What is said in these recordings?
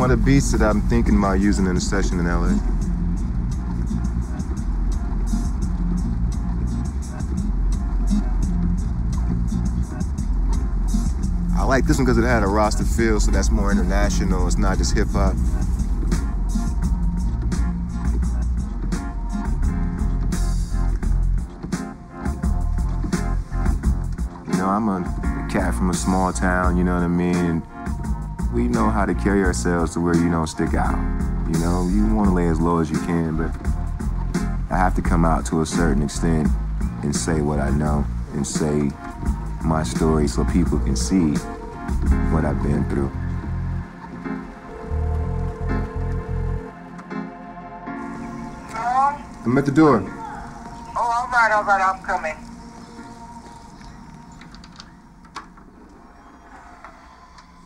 are the beats that I'm thinking about using in a session in LA. I like this one because it had a roster feel, so that's more international. It's not just hip hop. You know, I'm a cat from a small town, you know what I mean? We know how to carry ourselves to where you don't stick out. You know, you want to lay as low as you can, but I have to come out to a certain extent and say what I know and say my story so people can see what I've been through. Hello? I'm at the door. Oh, all right, I'm coming.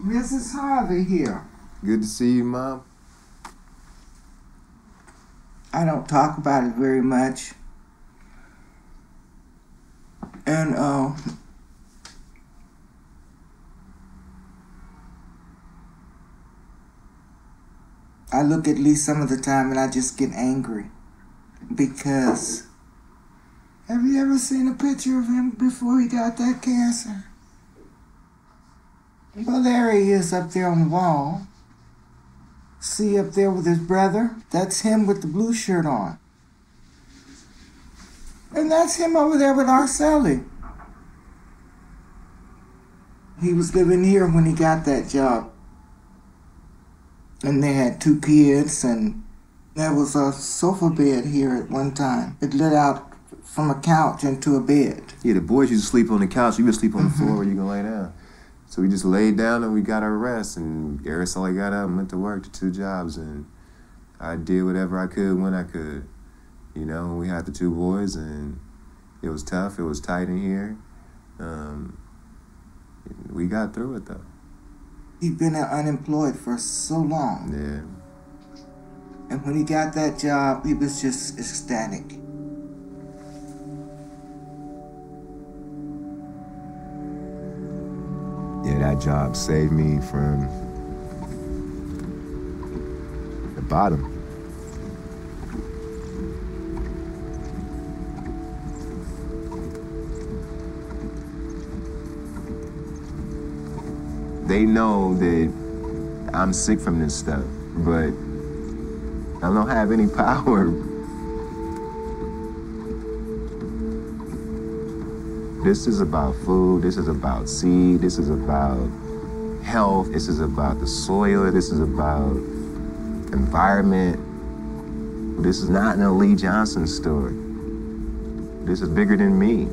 Mrs. Harvey here. Good to see you, Mom. I don't talk about it very much. And, I look at Lee some of the time and I just get angry. Because, have you ever seen a picture of him before he got that cancer? Well, there he is up there on the wall. See up there with his brother? That's him with the blue shirt on. And that's him over there with Arceli. He was living here when he got that job. And they had 2 kids, and there was a sofa bed here at one time. It lit out from a couch into a bed. Yeah, the boys used to sleep on the couch. We would sleep on the floor where you can lay down. So we just laid down and we got our rest. And Araceli got up and went to work to 2 jobs. And I did whatever I could when I could. You know, we had the 2 boys, and it was tough. It was tight in here. We got through it, though. He'd been unemployed for so long. Yeah. And when he got that job, he was just ecstatic. Yeah, that job saved me from the bottom. They know that I'm sick from this stuff, but I don't have any power. This is about food, this is about seed, this is about health, this is about the soil, this is about environment. This is not an Lee Johnson story. This is bigger than me.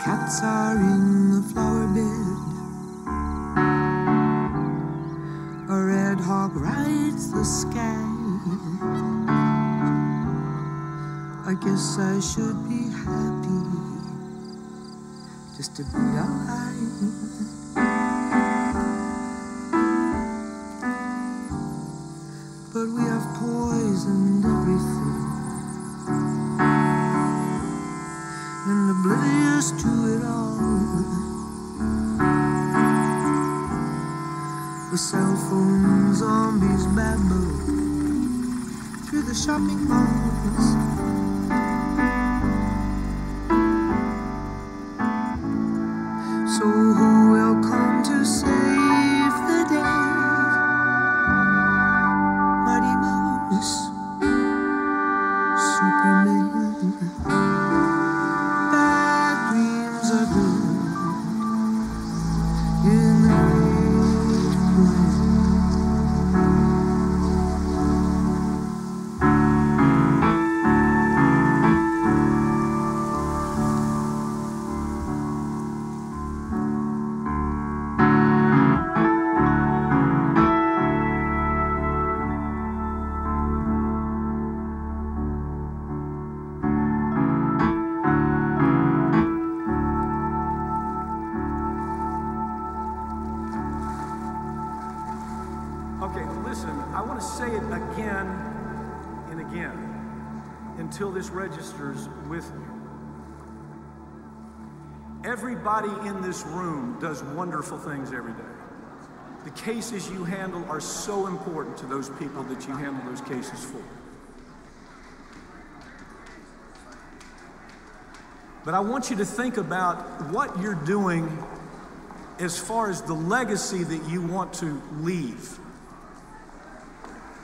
Cats are in the flower bed. A red hawk rides the sky. I guess I should be happy just to be alive. But we have poisoned everything, and oblivious to it all, with cell phone zombies babble through the shopping malls. So who will come to save the day? Mighty Mouse, Superman. Bad dreams are good in the until this registers with me. Everybody in this room does wonderful things every day. The cases you handle are so important to those people that you handle those cases for. But I want you to think about what you're doing as far as the legacy that you want to leave.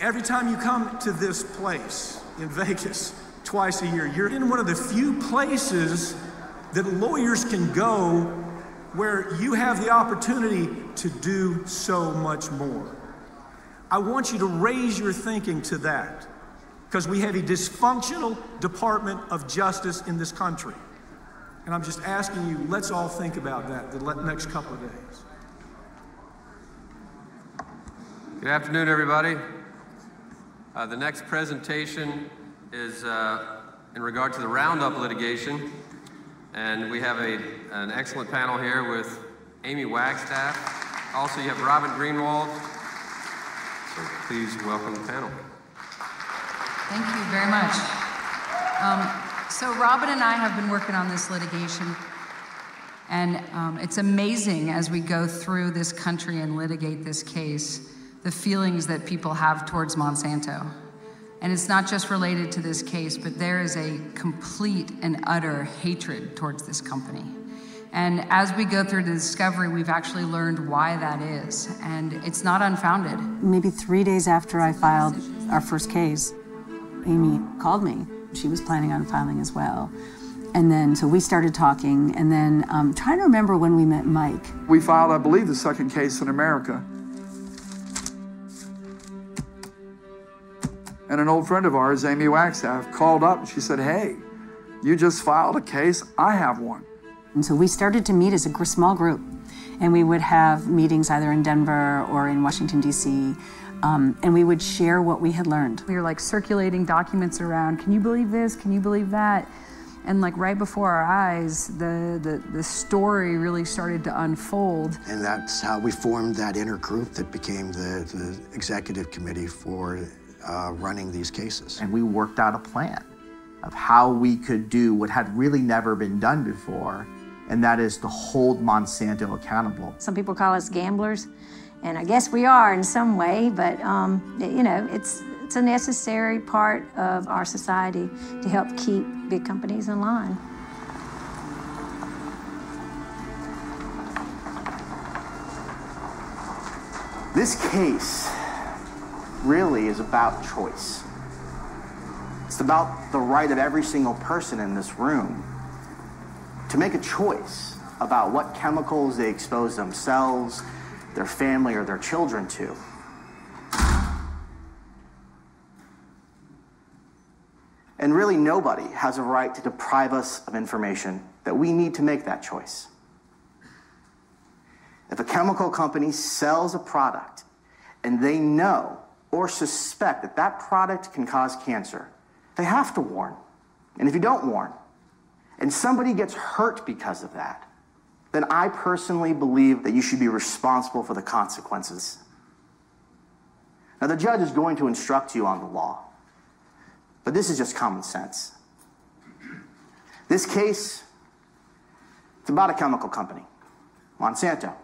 Every time you come to this place in Vegas, twice a year, you're in one of the few places that lawyers can go where you have the opportunity to do so much more. I want you to raise your thinking to that, because we have a dysfunctional Department of Justice in this country. And I'm just asking you, let's all think about that the next couple of days. Good afternoon, everybody. The next presentation is in regard to the Roundup litigation, and we have an excellent panel here with Amy Wagstaff. Also, you have Robin Greenwald. So please welcome the panel. Thank you very much. So Robin and I have been working on this litigation, and it's amazing as we go through this country and litigate this case, the feelings that people have towards Monsanto. And it's not just related to this case, but there is a complete and utter hatred towards this company. And as we go through the discovery, we've actually learned why that is. And it's not unfounded. Maybe 3 days after I filed our first case, Amy called me. She was planning on filing as well. And then, so we started talking, and then trying to remember when we met Mike. We filed, I believe, the second case in America. And an old friend of ours, Amy Wagstaff, called up and she said, hey, you just filed a case, I have one. And so we started to meet as a small group, and we would have meetings either in Denver or in Washington, D.C., and we would share what we had learned. We were like circulating documents around, can you believe this, can you believe that? And like right before our eyes, the story really started to unfold. And that's how we formed that inner group that became the executive committee for running these cases. And we worked out a plan of how we could do what had really never been done before, and that is to hold Monsanto accountable. Some people call us gamblers, and I guess we are in some way, but you know, it's a necessary part of our society to help keep big companies in line. This case really is about choice. It's about the right of every single person in this room to make a choice about what chemicals they expose themselves, their family, or their children to. And really nobody has a right to deprive us of information that we need to make that choice. If a chemical company sells a product and they know or suspect that that product can cause cancer, they have to warn. And if you don't warn, and somebody gets hurt because of that, then I personally believe that you should be responsible for the consequences. Now, the judge is going to instruct you on the law, but this is just common sense. This case, it's about a chemical company, Monsanto.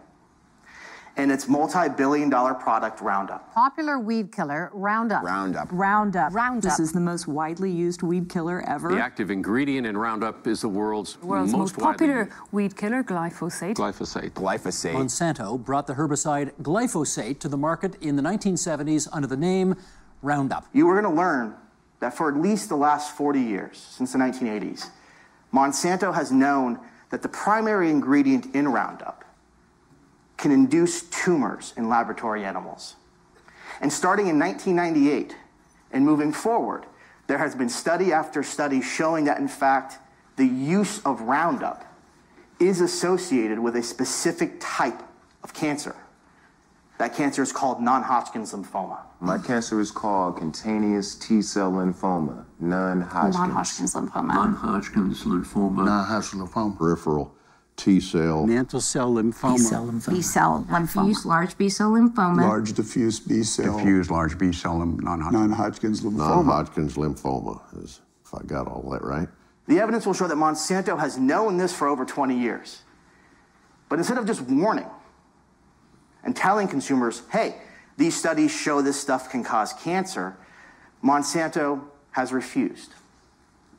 and its multi-billion-dollar product, Roundup. Popular weed killer, Roundup. Roundup. This is the most widely used weed killer ever. The active ingredient in Roundup is the world's most popular weed killer, glyphosate. Glyphosate. Monsanto brought the herbicide glyphosate to the market in the 1970s under the name Roundup. You were going to learn that for at least the last 40 years, since the 1980s, Monsanto has known that the primary ingredient in Roundup can induce tumors in laboratory animals. And starting in 1998 and moving forward, there has been study after study showing that, in fact, the use of Roundup is associated with a specific type of cancer. That cancer is called non-Hodgkin's lymphoma. My cancer is called cutaneous T-cell lymphoma, non-Hodgkin's lymphoma. Non-Hodgkin's lymphoma. Non-Hodgkin's lymphoma. Peripheral T-cell. Mantle cell lymphoma. B-cell lymphoma. Diffuse large B-cell lymphoma. Large diffuse B-cell. Diffuse large B-cell non-Hodgkin's lymphoma. Non-Hodgkin's lymphoma, if I got all that right. The evidence will show that Monsanto has known this for over 20 years. But instead of just warning and telling consumers, hey, these studies show this stuff can cause cancer, Monsanto has refused.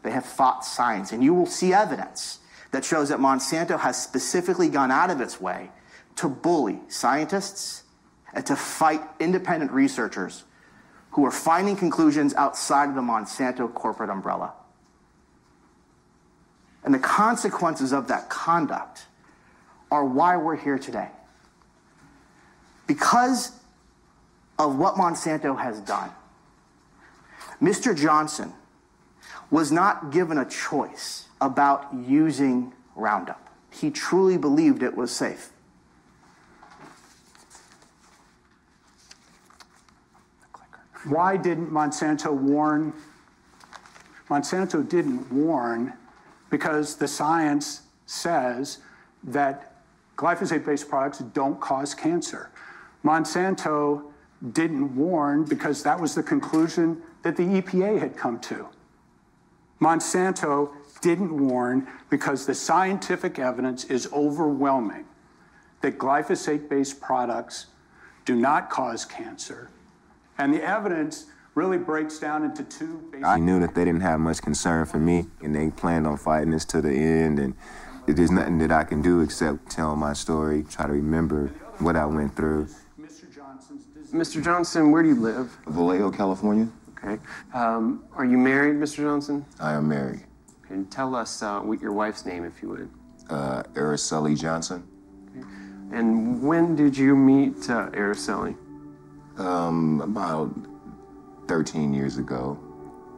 They have fought science, and you will see evidence that shows that Monsanto has specifically gone out of its way to bully scientists and to fight independent researchers who are finding conclusions outside of the Monsanto corporate umbrella. And the consequences of that conduct are why we're here today. Because of what Monsanto has done, Mr. Johnson was not given a choice about using Roundup. He truly believed it was safe. Why didn't Monsanto warn? Monsanto didn't warn because the science says that glyphosate-based products don't cause cancer. Monsanto didn't warn because that was the conclusion that the EPA had come to. Monsanto didn't warn because the scientific evidence is overwhelming that glyphosate-based products do not cause cancer. And the evidence really breaks down into two basic... I knew that they didn't have much concern for me, and they planned on fighting this to the end, and there's nothing that I can do except tell my story, try to remember what I went through. Mr. Johnson, where do you live? Vallejo, California. Okay. Are you married, Mr. Johnson? I am married. Okay. Tell us what your wife's name, if you would. Araceli Johnson. Okay. And when did you meet Araceli? About 13 years ago.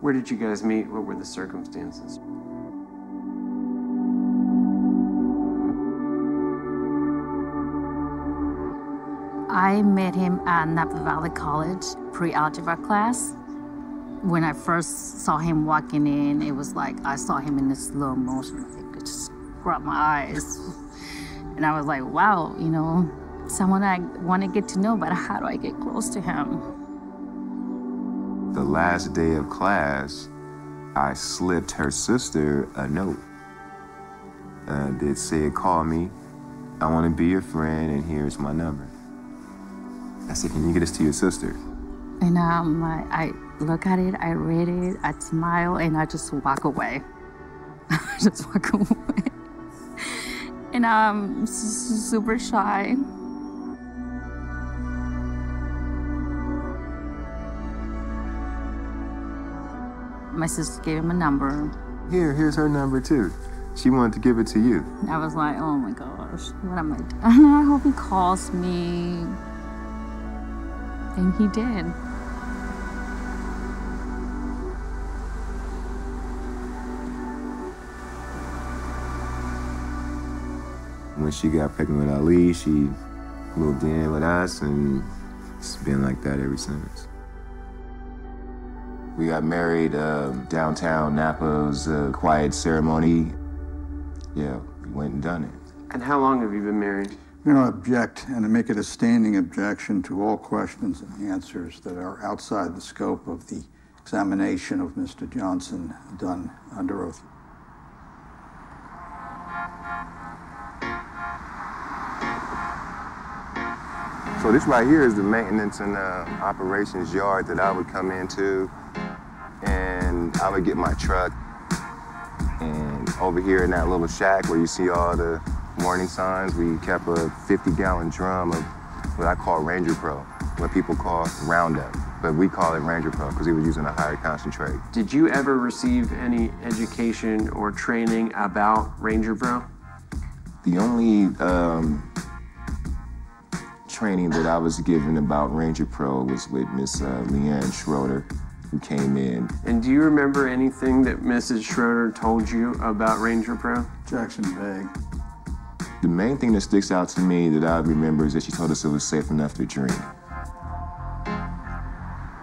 Where did you guys meet? What were the circumstances? I met him at Napa Valley College pre-algebra class. When I first saw him walking in, it was like I saw him in this slow motion. It could just grab my eyes. And I was like, wow, you know, someone I want to get to know, but how do I get close to him? The last day of class, I slipped her sister a note. It said, call me, I want to be your friend, and here's my number. I said, can you get this to your sister? And I look at it, I read it, I smile, and I just walk away. I just walk away. And I'm super shy. My sister gave him a number. Here's her number too. She wanted to give it to you. I was like, oh my gosh, what am I doing? I hope he calls me. And he did. When she got pregnant with Ali, she moved in with us, and it's been like that ever since. We got married downtown Napa. It was a quiet ceremony. Yeah, we went and done it. And how long have you been married? I'm going to object and make it a standing objection to all questions and answers that are outside the scope of the examination of Mr. Johnson done under oath. So this right here is the maintenance and operations yard that I would come into, and I would get my truck, and over here in that little shack where you see all the warning signs, we kept a 50-gallon drum of what I call Ranger Pro, what people call Roundup, but we call it Ranger Pro because we were using a higher concentrate. Did you ever receive any education or training about Ranger Pro? The only training that I was given about Ranger Pro was with Miss Leanne Schroeder, who came in. And do you remember anything that Mrs. Schroeder told you about Ranger Pro? Objection vague. The main thing that sticks out to me that I remember is that she told us it was safe enough to drink.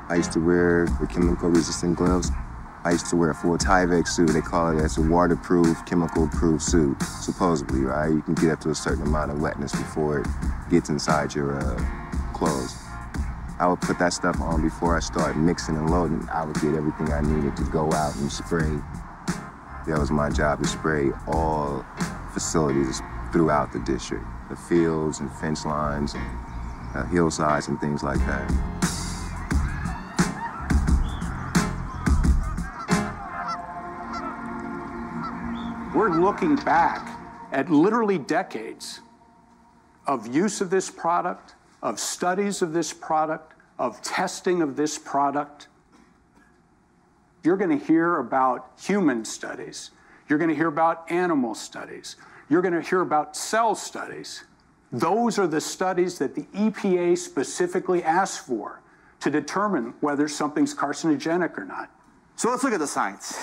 I used to wear the chemical-resistant gloves. I used to wear a full Tyvek suit. They call it as a waterproof, chemical-proof suit, supposedly, right? You can get up to a certain amount of wetness before it gets inside your clothes. I would put that stuff on before I start mixing and loading. I would get everything I needed to go out and spray. That was my job, to spray all facilities throughout the district, the fields and fence lines, and hillsides and things like that. We're looking back at literally decades of use of this product, of studies of this product, of testing of this product. You're going to hear about human studies. You're going to hear about animal studies. You're going to hear about cell studies. Those are the studies that the EPA specifically asks for to determine whether something's carcinogenic or not. So let's look at the science.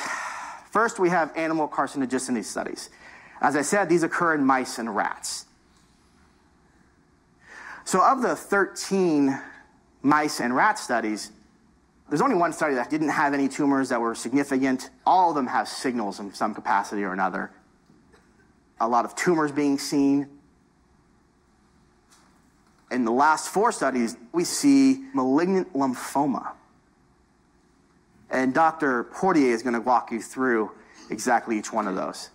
First, we have animal carcinogenicity studies. As I said, these occur in mice and rats. So of the 13 mice and rat studies, there's only one study that didn't have any tumors that were significant. All of them have signals in some capacity or another. A lot of tumors being seen. In the last 4 studies, we see malignant lymphoma. And Dr. Portier is going to walk you through exactly each one of those.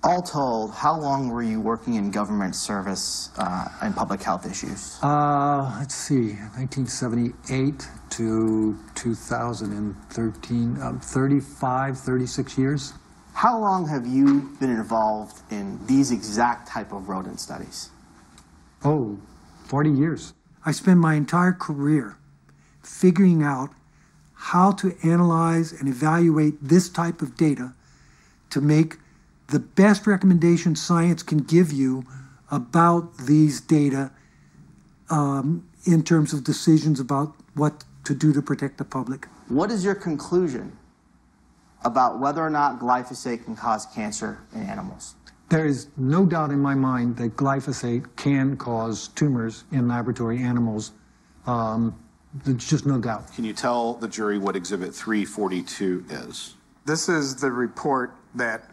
All told, how long were you working in government service and public health issues? Let's see, 1978 to 2013, 35, 36 years. How long have you been involved in these exact type of rodent studies? Oh, 40 years. I spent my entire career figuring out how to analyze and evaluate this type of data to make the best recommendations science can give you about these data in terms of decisions about what to do to protect the public. What is your conclusion about whether or not glyphosate can cause cancer in animals? There is no doubt in my mind that glyphosate can cause tumors in laboratory animals. There's just no doubt. Can you tell the jury what Exhibit 342 is? This is the report that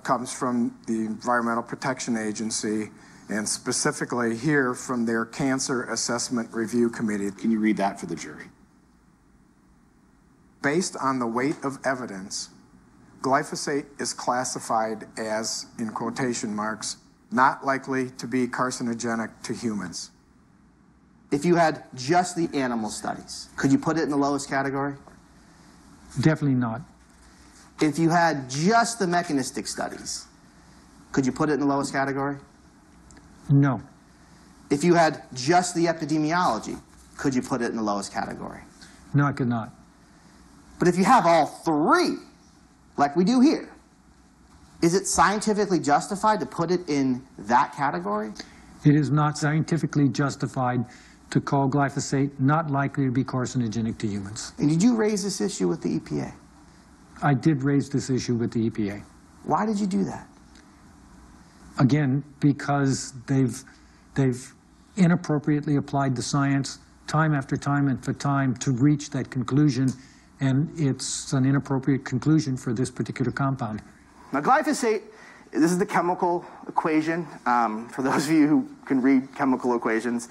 comes from the Environmental Protection Agency, and specifically here from their Cancer Assessment Review Committee. Can you read that for the jury? Based on the weight of evidence, glyphosate is classified as, in quotation marks, not likely to be carcinogenic to humans. If you had just the animal studies, could you put it in the lowest category? Definitely not. If you had just the mechanistic studies, could you put it in the lowest category? No. If you had just the epidemiology, could you put it in the lowest category? No, I could not. But if you have all 3, like we do here, is it scientifically justified to put it in that category? It is not scientifically justified to call glyphosate not likely to be carcinogenic to humans. And did you raise this issue with the EPA? I did raise this issue with the EPA. Why did you do that? Again, because they've inappropriately applied the science time after time after time to reach that conclusion, and it's an inappropriate conclusion for this particular compound. Now, glyphosate, this is the chemical equation. For those of you who can read chemical equations,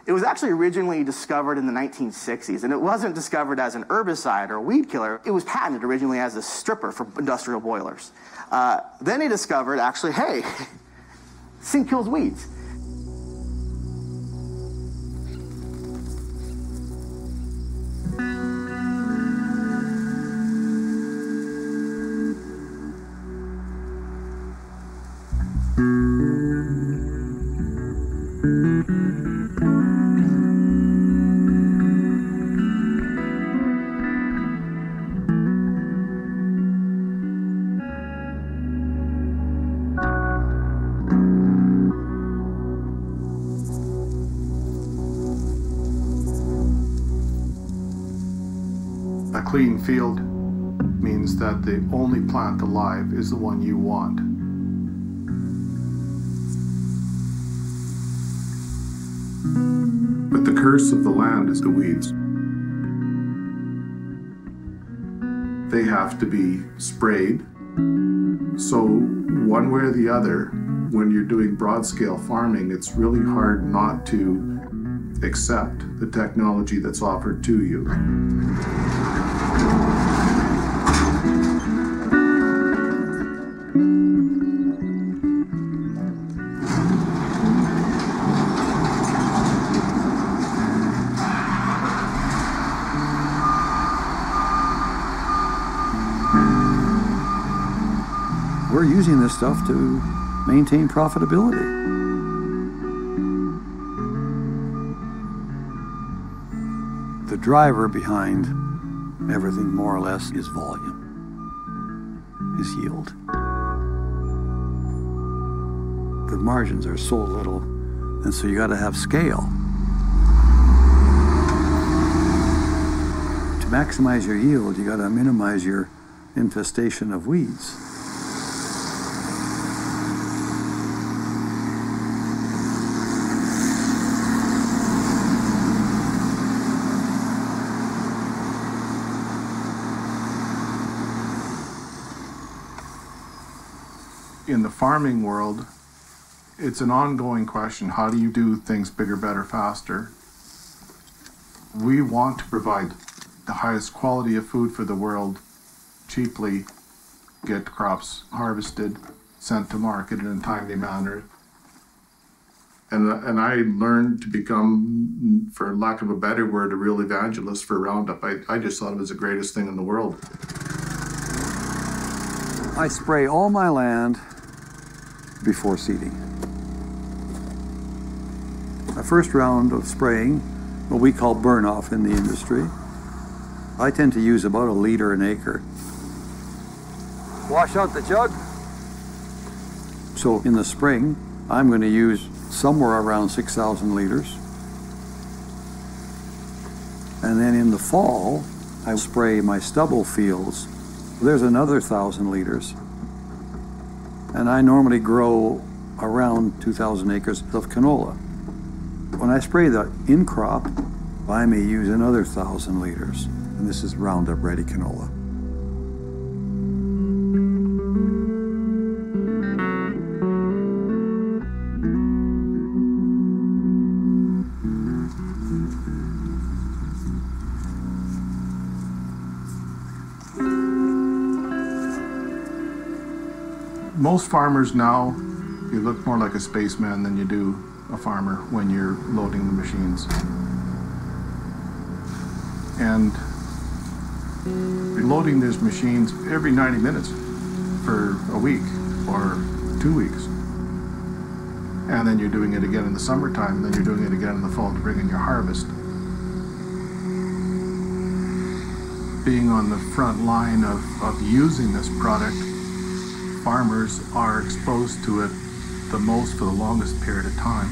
it was actually originally discovered in the 1960s, and it wasn't discovered as an herbicide or a weed killer. It was patented originally as a stripper for industrial boilers. Then they discovered, actually, hey, this thing kills weeds. clean field means that the only plant alive is the one you want. But the curse of the land is the weeds. They have to be sprayed. So one way or the other, when you're doing broad-scale farming, it's really hard not to accept the technology that's offered to you. We're using this stuff to maintain profitability. The driver behind everything, more or less, is volume, is yield. The margins are so little, and so you got to have scale. To maximize your yield, you got to minimize your infestation of weeds. In the farming world, it's an ongoing question. How do you do things bigger, better, faster? We want to provide the highest quality of food for the world cheaply, get crops harvested, sent to market in a timely manner. And I learned to become, for lack of a better word, a real evangelist for Roundup. I just thought it was the greatest thing in the world. I spray all my land before seeding. My first round of spraying, what we call burn-off in the industry, I tend to use about 1 liter an acre. Wash out the jug. So in the spring, I'm going to use somewhere around 6,000 liters. And then in the fall, I spray my stubble fields. There's another 1,000 liters. And I normally grow around 2,000 acres of canola. When I spray the in-crop, I may use another 1,000 liters. And this is Roundup Ready canola. Most farmers now, you look more like a spaceman than you do a farmer when you're loading the machines. And you're loading these machines every 90 minutes for a week or 2 weeks. And then you're doing it again in the summertime, and then you're doing it again in the fall to bring in your harvest. Being on the front line of using this product, farmers are exposed to it the most for the longest period of time.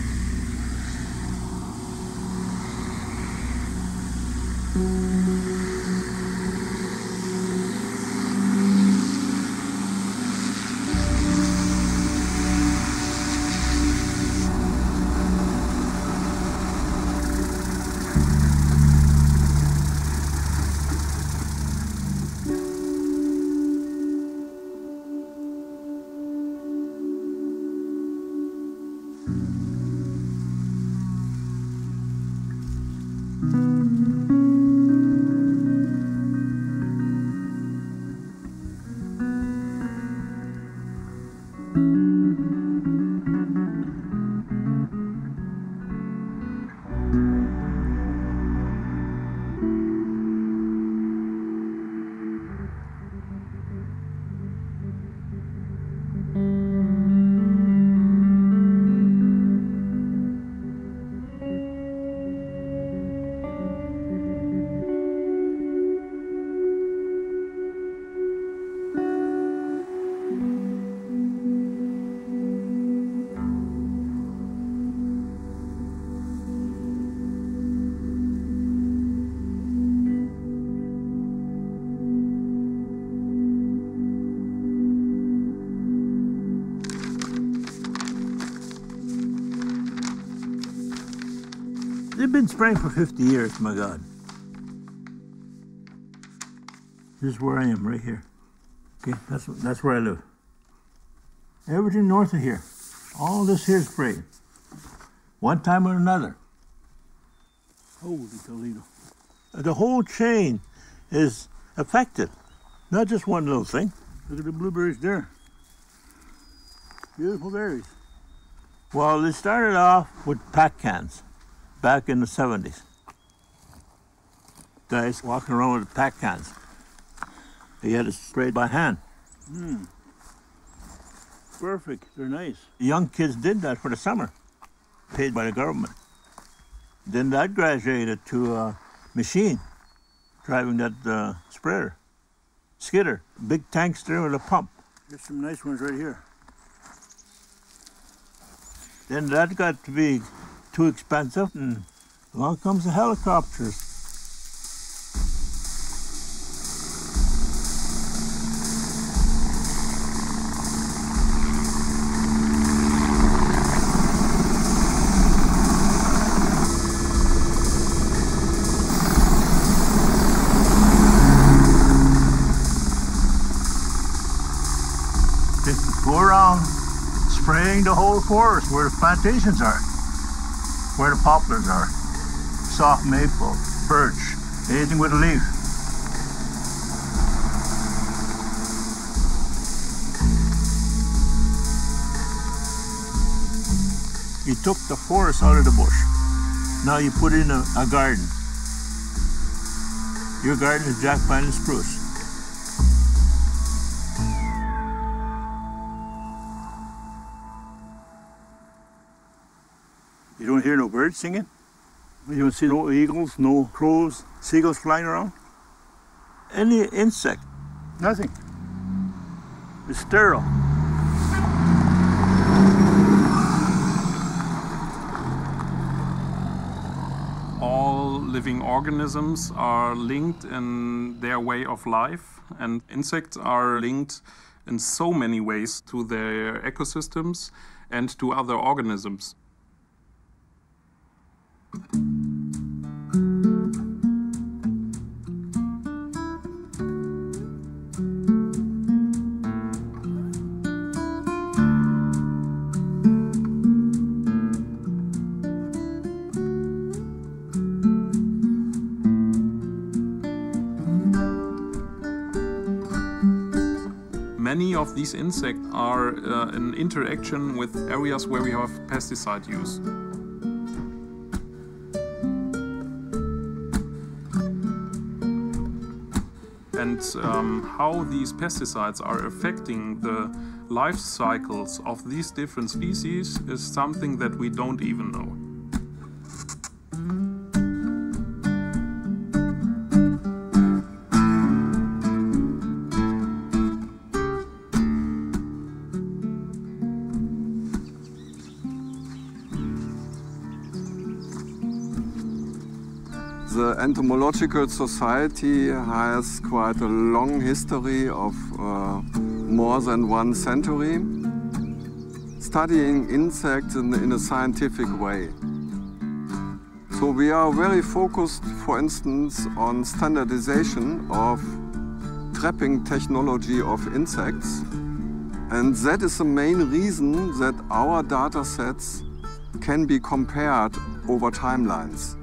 They've been spraying for 50 years, my God. This is where I am, right here. Okay, that's where I live. Everything north of here, all this here is sprayed. One time or another. Holy Toledo. The whole chain is affected, not just one little thing. Look at the blueberries there. Beautiful berries. Well, they started off with pack cans back in the 70s. Guys walking around with pack cans. They had it sprayed by hand. Perfect, they're nice. The young kids did that for the summer, paid by the government. Then that graduated to a machine, driving that sprayer, skidder, big tank there with a pump. There's some nice ones right here. Then that got to be too expensive, and along comes the helicopters. Go around spraying the whole forest where the plantations are, where the poplars are, soft maple, birch, anything with a leaf. You took the forest out of the bush. Now you put in a garden. Your garden is jack pine and spruce. You don't hear no birds singing? You don't see no eagles, no crows, seagulls flying around? Any insect, nothing. It's sterile. All living organisms are linked in their way of life, and insects are linked in so many ways to their ecosystems and to other organisms. Many of these insects are in interaction with areas where we have pesticide use. And how these pesticides are affecting the life cycles of these different species is something that we don't even know. The Entomological Society has quite a long history of more than 1 century, studying insects in a scientific way. So we are very focused, for instance, on standardization of trapping technology of insects. And that is the main reason that our data sets can be compared over timelines.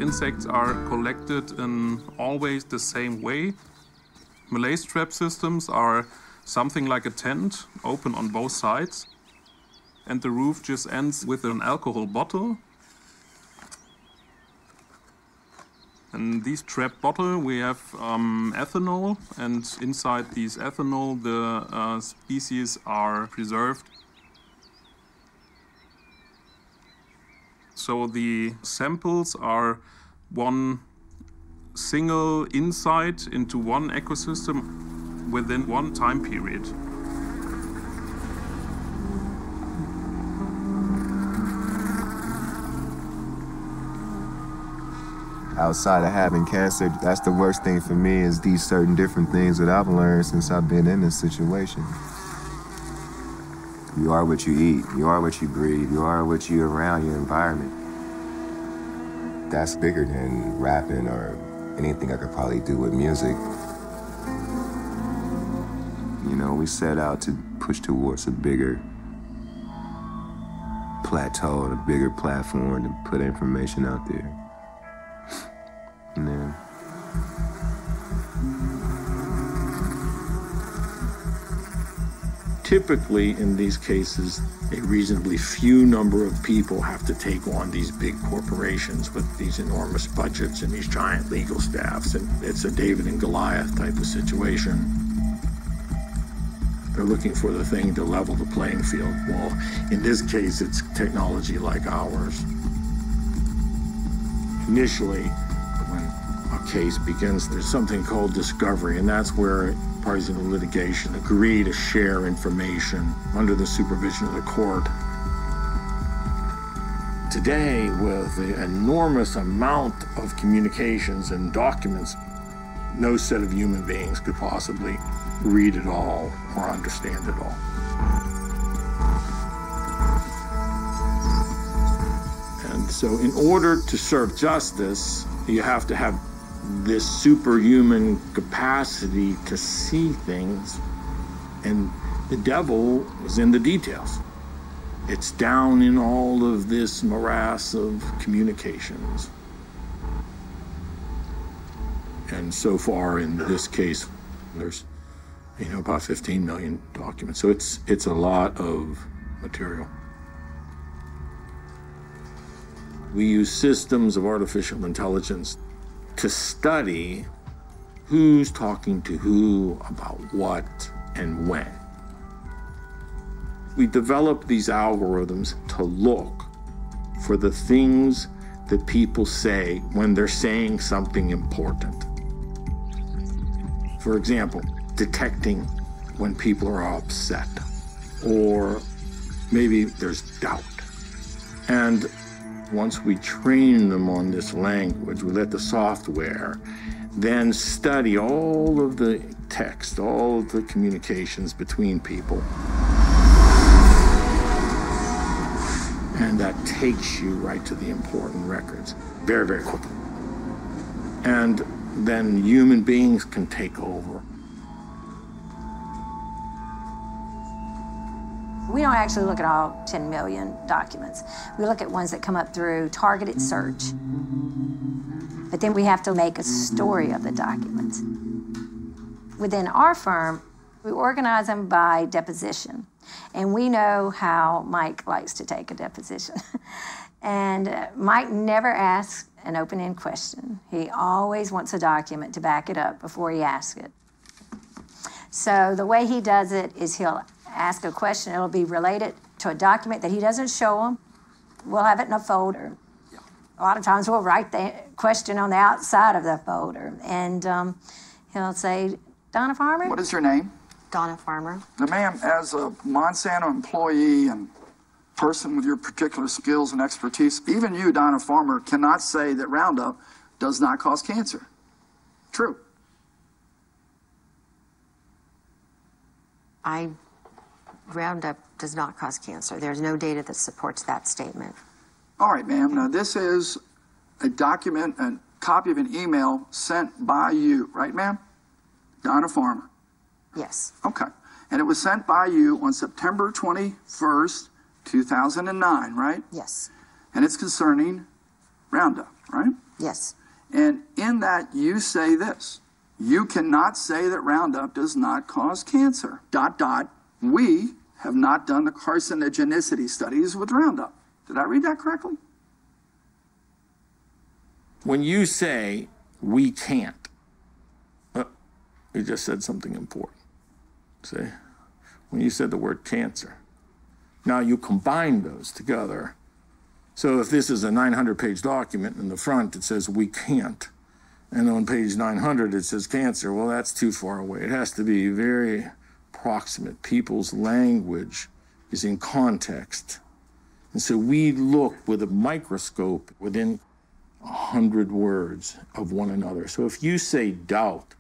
Insects are collected in always the same way. Malaise trap systems are something like a tent, open on both sides, and the roof just ends with an alcohol bottle. In these trap bottle we have ethanol, and inside these ethanol the species are preserved. So the samples are one single insight into one ecosystem within one time period. Outside of having cancer, that's the worst thing for me is these certain different things that I've learned since I've been in this situation. You are what you eat. You are what you breathe. You are what you're around, your environment. That's bigger than rapping or anything I could probably do with music. You know, we set out to push towards a bigger plateau and a bigger platform to put information out there. And then typically in these cases, a reasonably few number of people have to take on these big corporations with these enormous budgets and these giant legal staffs, and it's a David and Goliath type of situation. They're looking for the thing to level the playing field. Well, in this case, it's technology like ours. Initially, when a case begins, there's something called discovery, and that's where parties in the litigation agree to share information under the supervision of the court. Today, with the enormous amount of communications and documents, no set of human beings could possibly read it all or understand it all. And so in order to serve justice, you have to have this superhuman capacity to see things, and the devil is in the details. It's down in all of this morass of communications. And so far in this case, there's about 15 million documents. So it's a lot of material. We use systems of artificial intelligence to study who's talking to who about what and when. We develop these algorithms to look for the things that people say when they're saying something important. For example, detecting when people are upset, or maybe there's doubt. And once we train them on this language, we let the software then study all of the text, all of the communications between people. And that takes you right to the important records very, very quickly. And then human beings can take over. We don't actually look at all 10 million documents. We look at ones that come up through targeted search. But then we have to make a story of the documents. Within our firm, we organize them by deposition. And we know how Mike likes to take a deposition. And Mike never asks an open-end question. He always wants a document to back it up before he asks it. So the way he does it is he'll ask a question. It'll be related to a document that he doesn't show him. We'll have it in a folder. A lot of times we'll write the question on the outside of the folder. And he'll say, Donna Farmer? What is your name? Donna Farmer. Now, ma'am, as a Monsanto employee and person with your particular skills and expertise, even you, Donna Farmer, cannot say that Roundup does not cause cancer. True. Roundup does not cause cancer. There's no data that supports that statement. All right, ma'am. Now, this is a document, a copy of an email sent by you, right, ma'am? Donna Farmer. Yes. Okay. And it was sent by you on September 21st, 2009, right? Yes. And it's concerning Roundup, right? Yes. And in that, you say this. You cannot say that Roundup does not cause cancer. ... We have not done the carcinogenicity studies with Roundup. Did I read that correctly? When you say we can't, you just said something important. See? When you said the word cancer. Now you combine those together. So if this is a 900-page document, in the front it says we can't, and on page 900 it says cancer, well, that's too far away. It has to be very proximate. People's language is in context. And so we look with a microscope within 100 words of one another. So if you say doubt,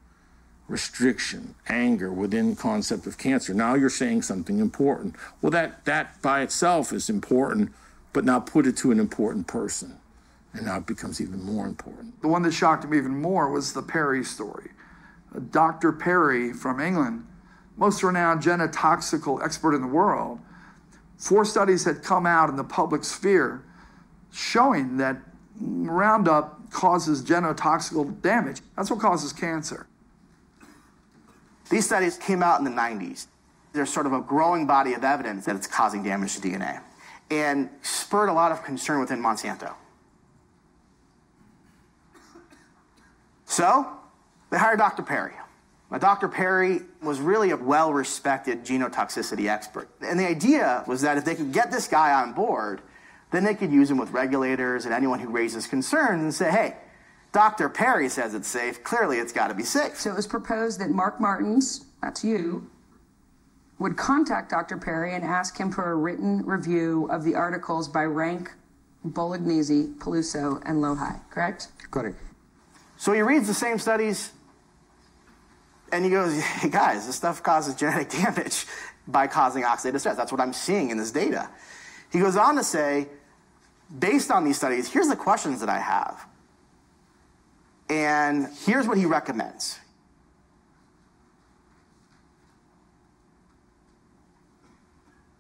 restriction, anger within concept of cancer. Now you're saying something important. Well, that by itself is important, but now put it to an important person. And now it becomes even more important. The one that shocked him even more was the Perry story. Dr. Perry from England, most renowned genotoxical expert in the world, 4 studies had come out in the public sphere showing that Roundup causes genotoxical damage. That's what causes cancer. These studies came out in the 90s. There's sort of a growing body of evidence that it's causing damage to DNA and spurred a lot of concern within Monsanto. So they hired Dr. Perry. Now, Dr. Perry was really a well-respected genotoxicity expert. And the idea was that if they could get this guy on board, then they could use him with regulators and anyone who raises concerns and say, hey, Dr. Perry says it's safe, clearly it's got to be safe. So it was proposed that Mark Martins, that's you, would contact Dr. Perry and ask him for a written review of the articles by Rank, Bolognese, Peluso, and Lohi, correct? Correct. So he reads the same studies, and he goes, hey guys, this stuff causes genetic damage by causing oxidative stress. That's what I'm seeing in this data. He goes on to say, based on these studies, here's the questions that I have. And here's what he recommends.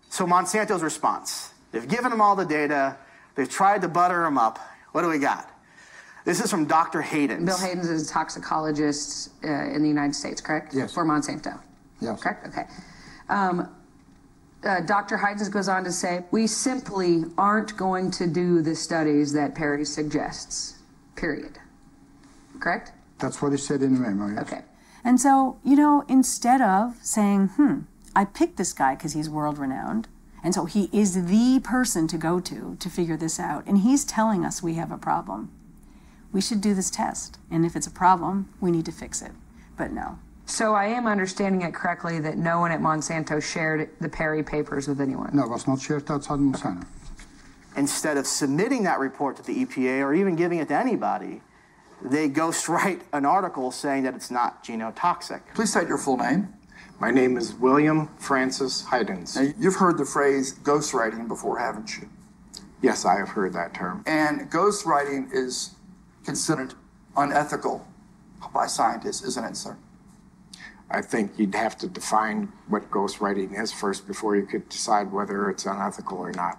So Monsanto's response. They've given him all the data. They've tried to butter him up. What do we got? This is from Dr. Hayden. Bill Hayden is a toxicologist in the United States, correct? Yes. For Monsanto? Yes. Correct? Okay. Dr. Hayden goes on to say, we simply aren't going to do the studies that Perry suggests, period. Correct? That's what he said in the memo, yes. Okay. And so, you know, instead of saying, I picked this guy because he's world-renowned, and so he is the person to go to figure this out, and he's telling us we have a problem. We should do this test, and if it's a problem, we need to fix it. But no. So I am understanding it correctly that no one at Monsanto shared the Perry papers with anyone? No, it was not shared outside Monsanto. Instead of submitting that report to the EPA or even giving it to anybody, they ghostwrite an article saying that it's not genotoxic. Please state your full name. My name is William Francis Heidens. Now, you've heard the phrase ghostwriting before, haven't you? Yes, I have heard that term. And ghostwriting is considered unethical by scientists, isn't it, sir? I think you'd have to define what ghostwriting is first before you could decide whether it's unethical or not.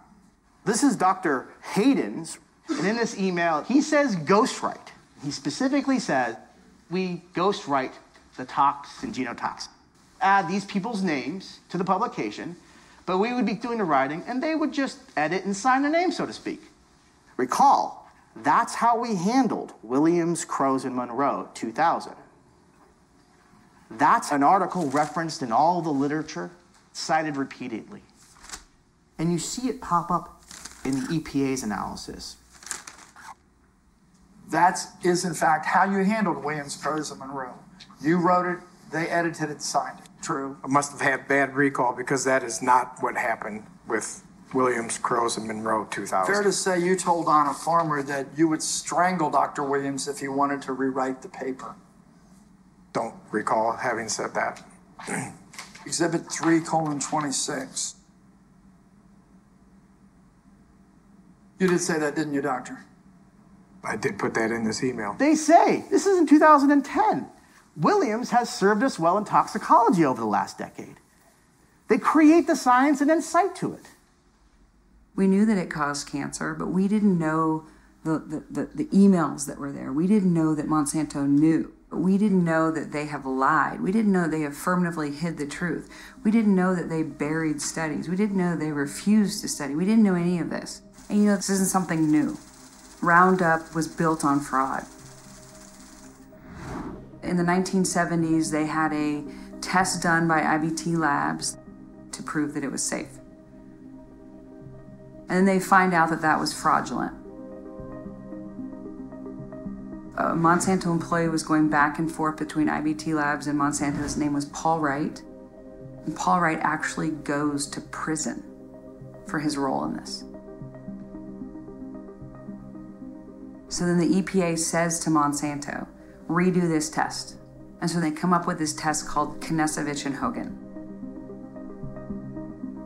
This is Dr. Hayden's, and in this email, he says ghostwrite. He specifically says, we ghostwrite the tox and genotox. Add these people's names to the publication, but we would be doing the writing, and they would just edit and sign their name, so to speak. Recall, that's how we handled Williams, Crows, and Monroe, 2000. That's an article referenced in all the literature, cited repeatedly. And you see it pop up in the EPA's analysis. That is, in fact, how you handled Williams, Crows, and Monroe. You wrote it, they edited it, signed it. True. I must have had bad recall because that is not what happened with Williams, Crows, and Monroe 2000. Fair to say you told Donna Farmer that you would strangle Dr. Williams if he wanted to rewrite the paper. Don't recall having said that. Exhibit 3:26. You did say that, didn't you, Doctor? I did put that in this email. They say, this is in 2010, Williams has served us well in toxicology over the last decade. They create the science and then cite to it. We knew that it caused cancer, but we didn't know the emails that were there. We didn't know that Monsanto knew. We didn't know that they have lied. We didn't know they affirmatively hid the truth. We didn't know that they buried studies. We didn't know they refused to study. We didn't know any of this. And you know, this isn't something new. Roundup was built on fraud. In the 1970s, they had a test done by IBT Labs to prove that it was safe. And then they find out that that was fraudulent. A Monsanto employee was going back and forth between IBT Labs and Monsanto. His name was Paul Wright. And Paul Wright actually goes to prison for his role in this. So then the EPA says to Monsanto, redo this test. And so they come up with this test called Knesevich and Hogan.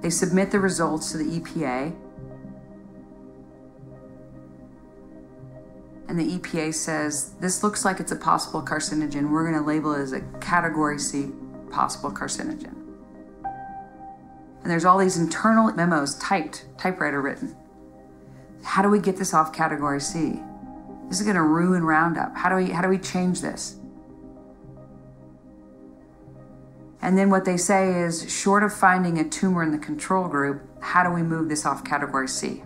They submit the results to the EPA. And the EPA says, this looks like it's a possible carcinogen. We're going to label it as a category C possible carcinogen. And there's all these internal memos typewriter written. How do we get this off category C? This is going to ruin Roundup. How do we change this? And then what they say is, short of finding a tumor in the control group, how do we move this off category C?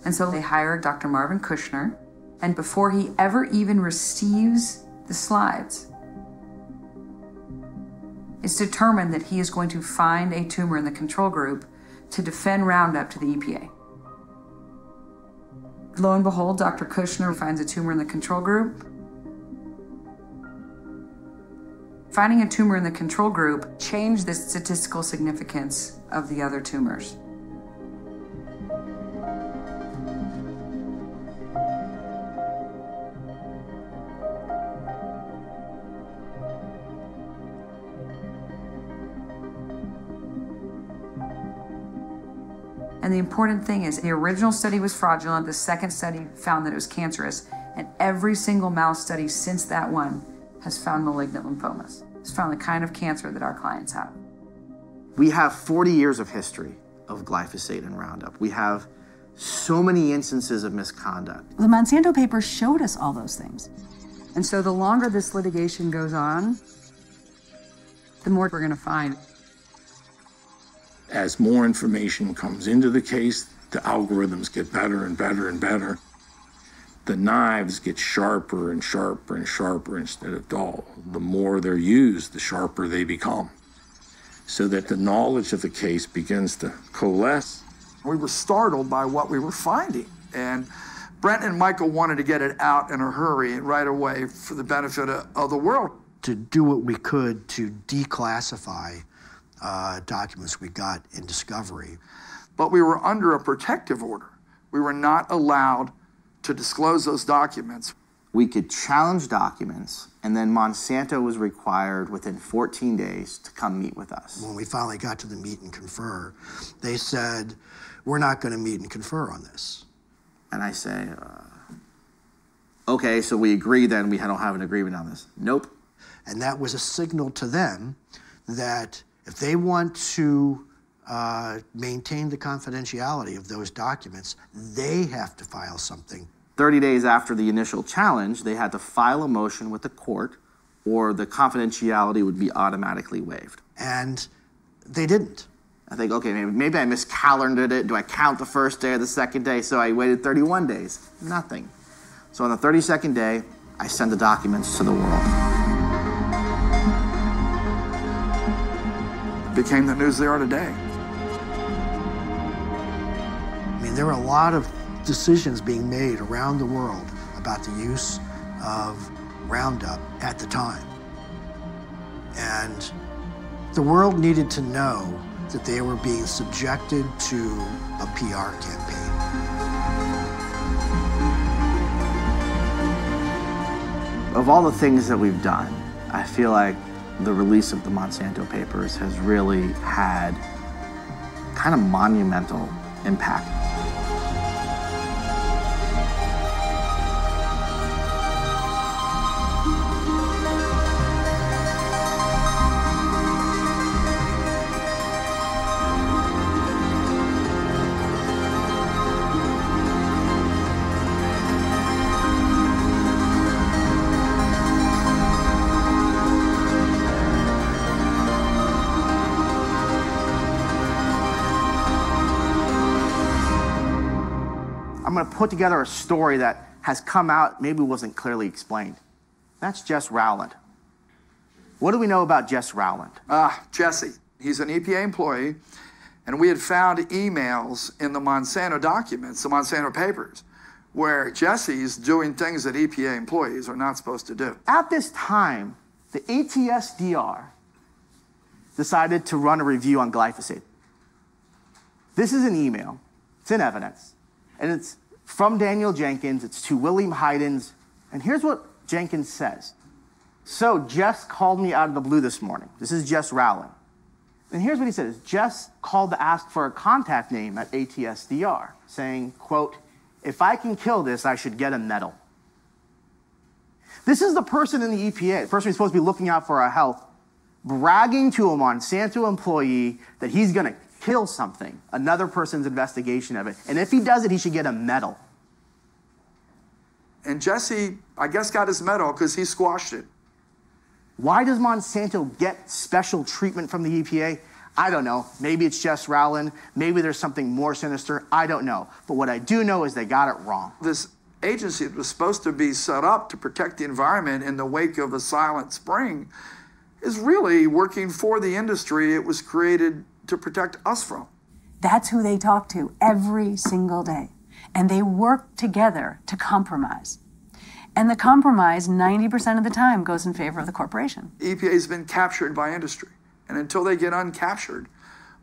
And so they hire Dr. Marvin Kushner, and before he ever even receives the slides, it's determined that he is going to find a tumor in the control group to defend Roundup to the EPA. Lo and behold, Dr. Kushner finds a tumor in the control group. Finding a tumor in the control group changed the statistical significance of the other tumors. And the important thing is, the original study was fraudulent, the second study found that it was cancerous, and every single mouse study since that one has found malignant lymphomas. It's found the kind of cancer that our clients have. We have 40 years of history of glyphosate and Roundup. We have so many instances of misconduct. The Monsanto papers showed us all those things. And so the longer this litigation goes on, the more we're going to find. As more information comes into the case, the algorithms get better and better and better. The knives get sharper and sharper and sharper instead of dull. The more they're used, the sharper they become. So that the knowledge of the case begins to coalesce. We were startled by what we were finding. And Brent and Michael wanted to get it out in a hurry right away for the benefit of the world. To do what we could to declassify documents we got in discovery. But we were under a protective order. We were not allowed to disclose those documents. We could challenge documents, and then Monsanto was required within 14 days to come meet with us. When we finally got to the meet and confer, they said, we're not going to meet and confer on this. And I say, okay, so we agree then, we don't have an agreement on this. Nope. And that was a signal to them that if they want to maintain the confidentiality of those documents, they have to file something. 30 days after the initial challenge, they had to file a motion with the court, or the confidentiality would be automatically waived. And they didn't. I think, okay, maybe I miscalendared it. Do I count the first day or the second day? So I waited 31 days. Nothing. So on the 32nd day, I sent the documents to the world. Became the news they are today. I mean, there are a lot of decisions being made around the world about the use of Roundup at the time. And the world needed to know that they were being subjected to a PR campaign. Of all the things that we've done, I feel like the release of the Monsanto papers has really had kind of monumental impact. I'm going to put together a story that has come out, maybe wasn't clearly explained. That's Jess Rowland. What do we know about Jess Rowland? Jesse. He's an EPA employee, and we had found emails in the Monsanto documents, the Monsanto papers, where Jesse's doing things that EPA employees are not supposed to do. At this time, the ATSDR decided to run a review on glyphosate. This is an email. It's in evidence. And it's from Daniel Jenkins. It's to William Hyden's And here's what Jenkins says. So Jess called me out of the blue this morning. This is Jess Rowland. And here's what he says. Jess called to ask for a contact name at ATSDR, saying, quote, if I can kill this, I should get a medal. This is the person in the EPA, the person who's supposed to be looking out for our health, bragging to a Monsanto employee that he's going to kill something, another person's investigation of it. And if he does it, he should get a medal. And Jesse, I guess, got his medal because he squashed it. Why does Monsanto get special treatment from the EPA? I don't know. Maybe it's Jess Rowland. Maybe there's something more sinister. I don't know. But what I do know is they got it wrong. This agency that was supposed to be set up to protect the environment in the wake of a silent spring is really working for the industry it was created to protect us from. That's who they talk to every single day. And they work together to compromise. And the compromise, 90% of the time, goes in favor of the corporation. EPA has been captured by industry. And until they get uncaptured,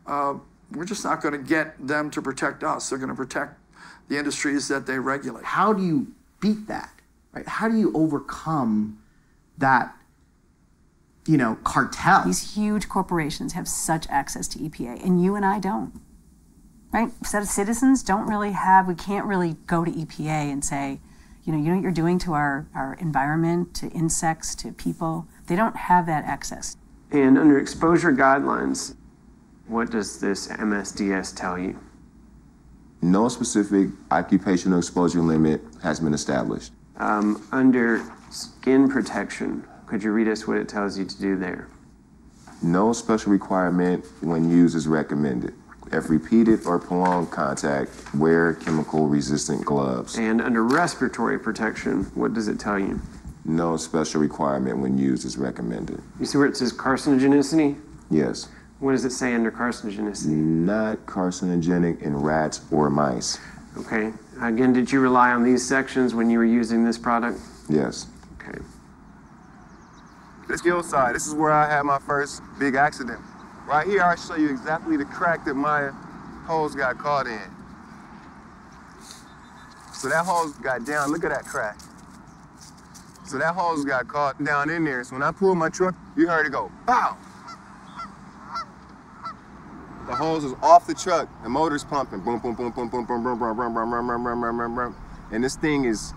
we're just not going to get them to protect us. They're going to protect the industries that they regulate. How do you beat that? Right? How do you overcome that, cartel? These huge corporations have such access to EPA, and you and I don't. Right? Citizens don't really we can't really go to EPA and say, you know what you're doing to our environment, to insects, to people. They don't have that access. And under exposure guidelines, what does this MSDS tell you? No specific occupational exposure limit has been established. Under skin protection, could you read us what it tells you to do there? No special requirement when used is recommended. If repeated or prolonged contact, wear chemical-resistant gloves. And under respiratory protection, what does it tell you? No special requirement when used is recommended. You see where it says carcinogenicity? Yes. What does it say under carcinogenicity? Not carcinogenic in rats or mice. Okay. Again, did you rely on these sections when you were using this product? Yes. Okay. This hillside, this is where I had my first big accident. Right here, I'll show you exactly the crack that my hose got caught in. So that hose got down, look at that crack. So that hose got caught down in there. So when I pulled my truck, you heard it go, pow! The hose is off the truck, the motor's pumping, boom, boom, boom, boom, boom, boom, boom, boom, boom, boom, boom, boom, boom, boom, boom. And this thing it's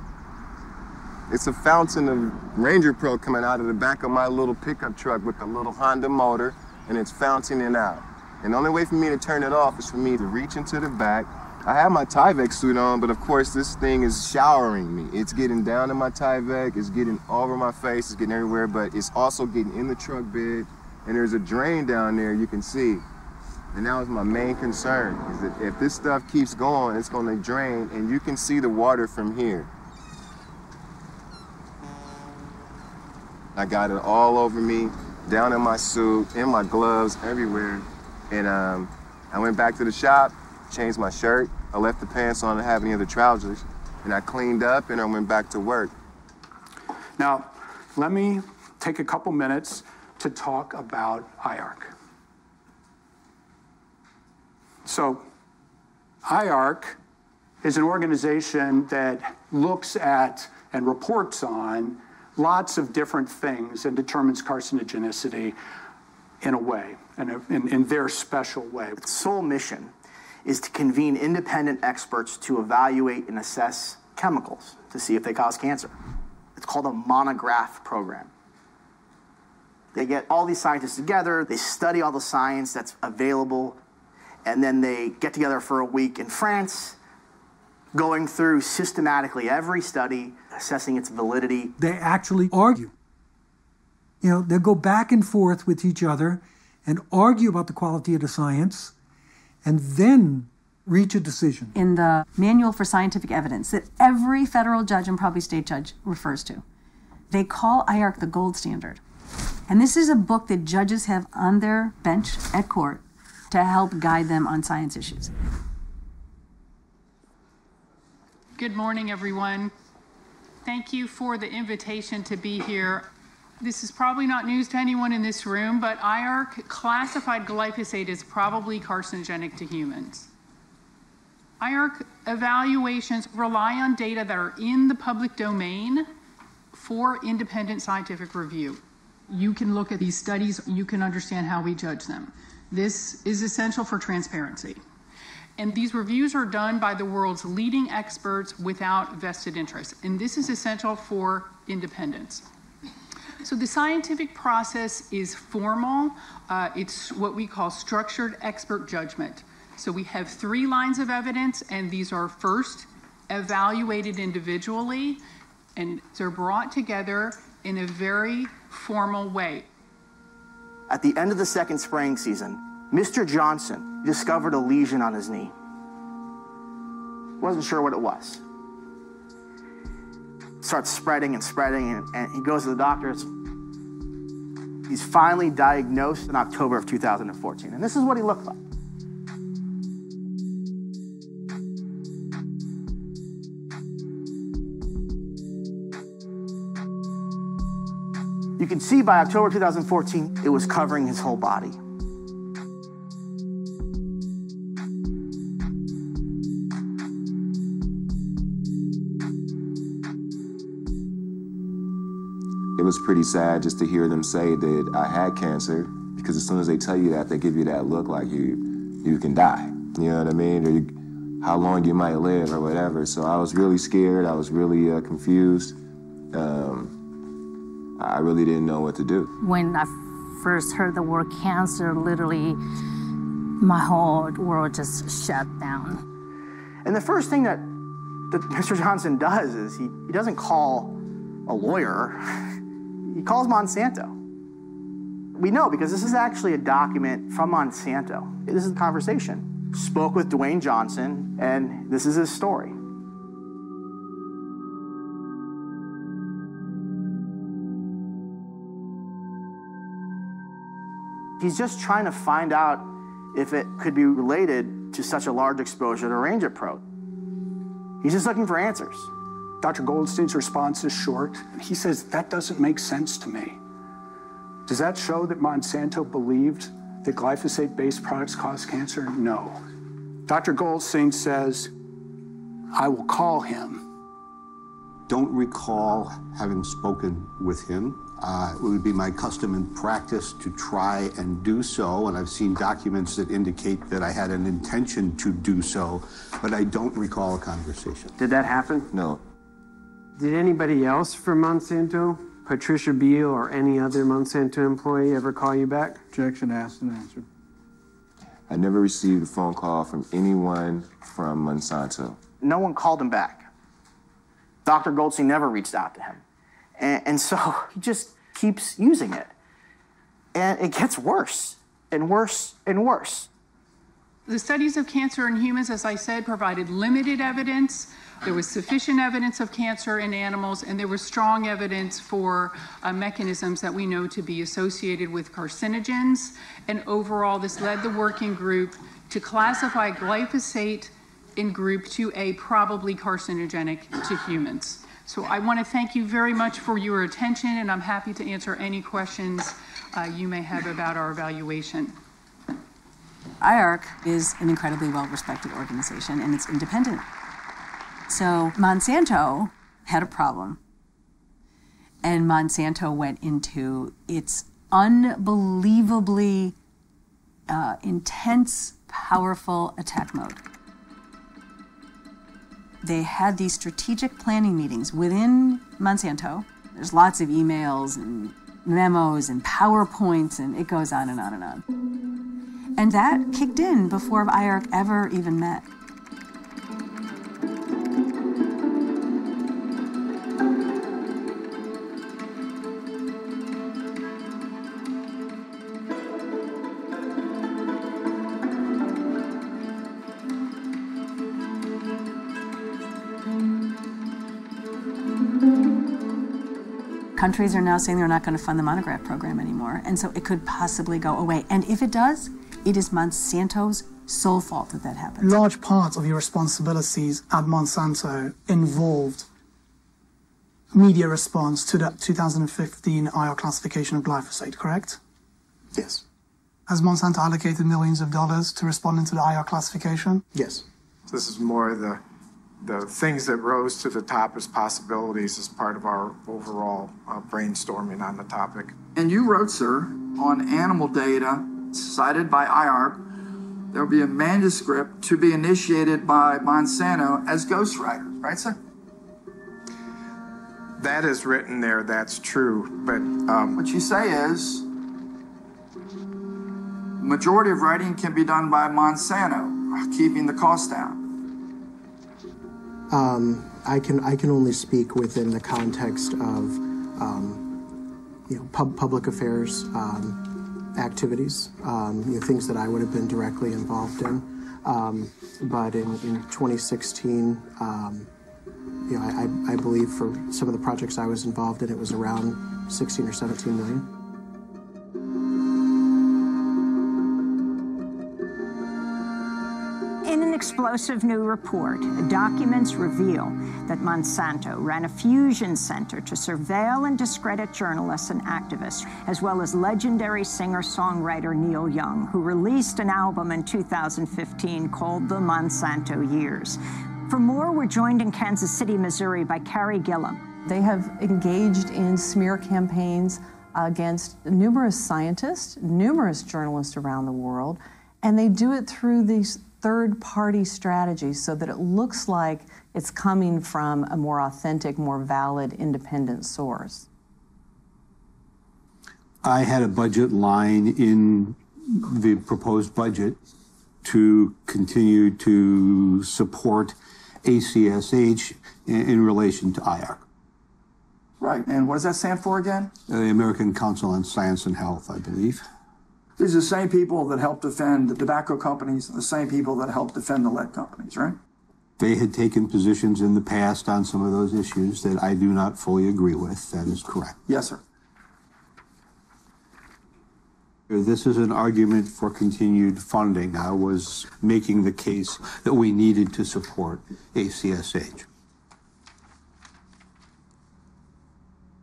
a fountain of Ranger Pro coming out of the back of my little pickup truck with the little Honda motor, and it's fountaining out. And the only way for me to turn it off is for me to reach into the back. I have my Tyvek suit on, but of course this thing is showering me. It's getting down in my Tyvek, it's getting over my face, it's getting everywhere, but it's also getting in the truck bed, and there's a drain down there you can see. And that was my main concern, is that if this stuff keeps going, it's gonna drain, and you can see the water from here. I got it all over me, down in my suit, in my gloves, everywhere. And I went back to the shop, changed my shirt. I left the pants on, I didn't have any other trousers. And I cleaned up and I went back to work. Now, let me take a couple minutes to talk about IARC. So, IARC is an organization that looks at and reports on lots of different things and determines carcinogenicity in a way, in their special way. Its sole mission is to convene independent experts to evaluate and assess chemicals to see if they cause cancer. It's called a monograph program. They get all these scientists together, they study all the science that's available, and then they get together for a week in France, going through systematically every study, assessing its validity. They actually argue. They'll go back and forth with each other and argue about the quality of the science and then reach a decision. In the Manual for Scientific Evidence that every federal judge and probably state judge refers to, they call IARC the gold standard. And this is a book that judges have on their bench at court to help guide them on science issues. Good morning, everyone. Thank you for the invitation to be here. This is probably not news to anyone in this room, but IARC classified glyphosate as probably carcinogenic to humans. IARC evaluations rely on data that are in the public domain for independent scientific review. You can look at these studies, you can understand how we judge them. This is essential for transparency. And these reviews are done by the world's leading experts without vested interest. And this is essential for independence. So the scientific process is formal. It's what we call structured expert judgment. So we have 3 lines of evidence, and these are first evaluated individually, and they're brought together in a very formal way. At the end of the second spraying season, Mr. Johnson discovered a lesion on his knee. Wasn't sure what it was. Starts spreading and spreading, and he goes to the doctors. He's finally diagnosed in October of 2014, and this is what he looked like. You can see by October 2014, it was covering his whole body. It was pretty sad just to hear them say that I had cancer, because as soon as they tell you that, they give you that look like you can die. You know what I mean? Or how long you might live or whatever. So I was really scared. I was really confused. I really didn't know what to do. When I first heard the word cancer, literally my whole world just shut down. And the first thing that Mr. Johnson does is he doesn't call a lawyer, he calls Monsanto. We know because this is actually a document from Monsanto. This is a conversation. Spoke with Dueyne Johnson, and this is his story. He's just trying to find out if it could be related to such a large exposure to Roundup Pro. He's just looking for answers. Dr. Goldstein's response is short. He says, that doesn't make sense to me. Does that show that Monsanto believed that glyphosate-based products cause cancer? No. Dr. Goldstein says, I will call him. Don't recall having spoken with him. It would be my custom and practice to try and do so, and I've seen documents that indicate that I had an intention to do so, but I don't recall a conversation. Did that happen? No. Did anybody else from Monsanto, Patricia Beal or any other Monsanto employee, ever call you back? Objection asked and answered. I never received a phone call from anyone from Monsanto. No one called him back. Dr. Goldstein never reached out to him. And so he just keeps using it. And it gets worse and worse and worse. The studies of cancer in humans, as I said, provided limited evidence. There was sufficient evidence of cancer in animals, and there was strong evidence for mechanisms that we know to be associated with carcinogens. And overall, this led the working group to classify glyphosate in group 2A, probably carcinogenic to humans. So I want to thank you very much for your attention, and I'm happy to answer any questions you may have about our evaluation. IARC is an incredibly well-respected organization, and it's independent. So Monsanto had a problem, and Monsanto went into its unbelievably intense, powerful attack mode. They had these strategic planning meetings within Monsanto. There's lots of emails and memos and PowerPoints, and it goes on and on and on. And that kicked in before IARC ever even met. Countries are now saying they're not going to fund the monograph program anymore, and so it could possibly go away. And if it does, it is Monsanto's sole fault that that happens. Large part of your responsibilities at Monsanto involved media response to the 2015 IR classification of glyphosate, correct? Yes. Has Monsanto allocated millions of dollars to responding to the IR classification? Yes. So this is more the the things that rose to the top as possibilities as part of our overall brainstorming on the topic. And you wrote, sir, on animal data cited by IARC, there will be a manuscript to be initiated by Monsanto as ghostwriters, right, sir? That is written there, that's true, but... What you say is, majority of writing can be done by Monsanto, keeping the cost down. I can only speak within the context of public affairs activities, things that I would have been directly involved in. But in 2016, I believe for some of the projects I was involved in, it was around 16 or 17 million. In an explosive new report, documents reveal that Monsanto ran a fusion center to surveil and discredit journalists and activists, as well as legendary singer-songwriter Neil Young, who released an album in 2015 called The Monsanto Years. For more, we're joined in Kansas City, Missouri by Carrie Gillum. They have engaged in smear campaigns against numerous scientists, numerous journalists around the world, and they do it through these third-party strategies so that it looks like it's coming from a more authentic, more valid, independent source. I had a budget line in the proposed budget to continue to support ACSH in relation to IARC. Right, and what does that stand for again? The American Council on Science and Health, I believe. These are the same people that helped defend the tobacco companies and the same people that helped defend the lead companies, right? They had taken positions in the past on some of those issues that I do not fully agree with. That is correct. Yes, sir. This is an argument for continued funding. I was making the case that we needed to support ACSH.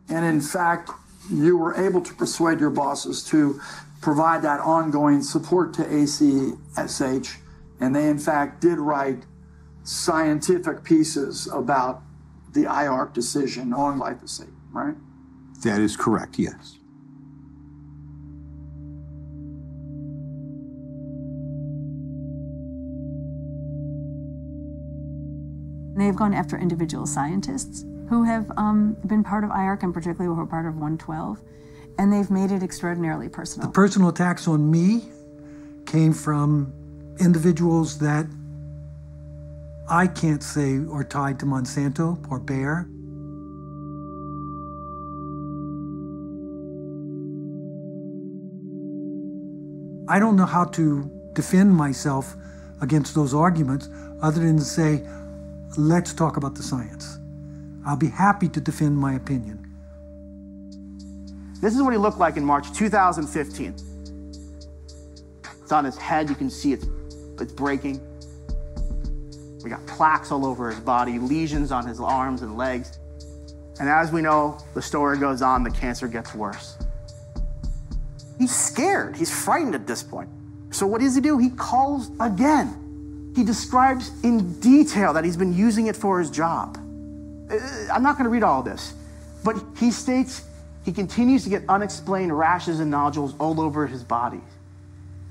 And in fact, you were able to persuade your bosses to provide that ongoing support to ACSH, and they in fact did write scientific pieces about the IARC decision on glyphosate, right? That is correct, yes. They've gone after individual scientists who have been part of IARC, and particularly who are part of 112. And they've made it extraordinarily personal. The personal attacks on me came from individuals that I can't say are tied to Monsanto or Bayer. I don't know how to defend myself against those arguments other than to say, let's talk about the science. I'll be happy to defend my opinion. This is what he looked like in March 2015. It's on his head, you can see it's breaking. We got plaques all over his body, lesions on his arms and legs. And as we know, the story goes on, the cancer gets worse. He's scared, he's frightened at this point. So what does he do? He calls again. He describes in detail that he's been using it for his job. I'm not gonna read all this, but he states he continues to get unexplained rashes and nodules all over his body.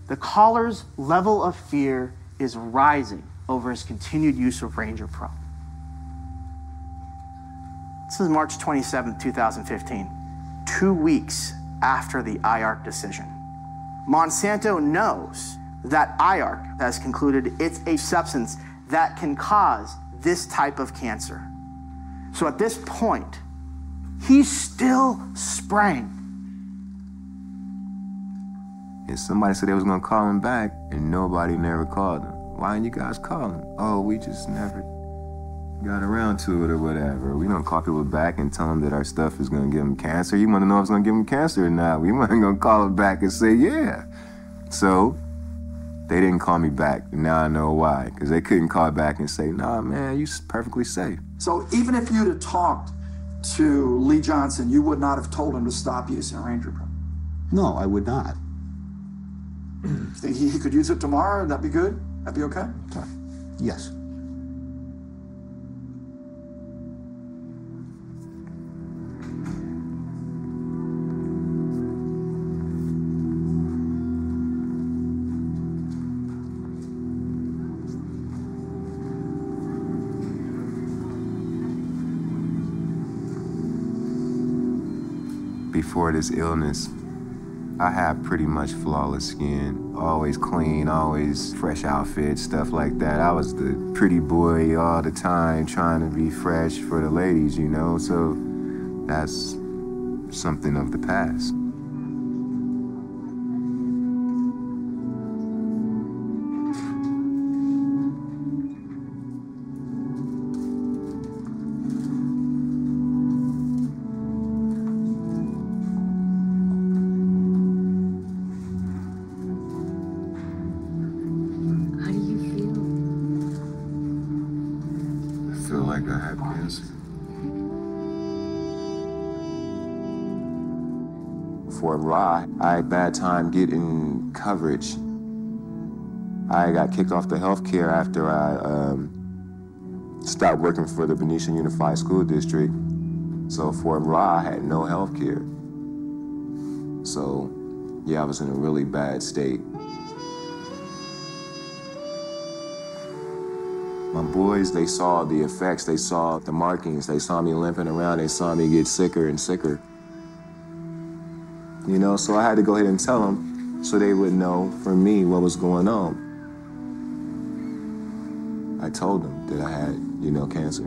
The caller's level of fear is rising over his continued use of Ranger Pro. This is March 27, 2015, 2 weeks after the IARC decision. Monsanto knows that IARC has concluded it's a substance that can cause this type of cancer. So at this point, he's still spraying. And somebody said they was gonna call him back, and nobody never called him. Why didn't you guys call him? Oh, we just never got around to it or whatever. We don't call people back and tell them that our stuff is gonna give them cancer. You wanna know if it's gonna give them cancer or not. We weren't gonna call them back and say, yeah. So they didn't call me back, and now I know why. Because they couldn't call back and say, nah, man, you're perfectly safe. So even if you'd have talked to Lee Johnson, you would not have told him to stop using Ranger Pro? No, I would not. You think he could use it tomorrow? That'd be good? That'd be okay? Yes. before this illness, I had pretty much flawless skin. Always clean, always fresh outfits, stuff like that. I was the pretty boy all the time, trying to be fresh for the ladies, you know? So that's something of the past. I had a bad time getting coverage. I got kicked off the healthcare after I stopped working for the Venetian Unified School District. So for Ra, I had no healthcare. So yeah, I was in a really bad state. My boys, they saw the effects, they saw the markings, they saw me limping around, they saw me get sicker and sicker. You know, so I had to go ahead and tell them so they would know from me what was going on. I told them that I had, you know, cancer.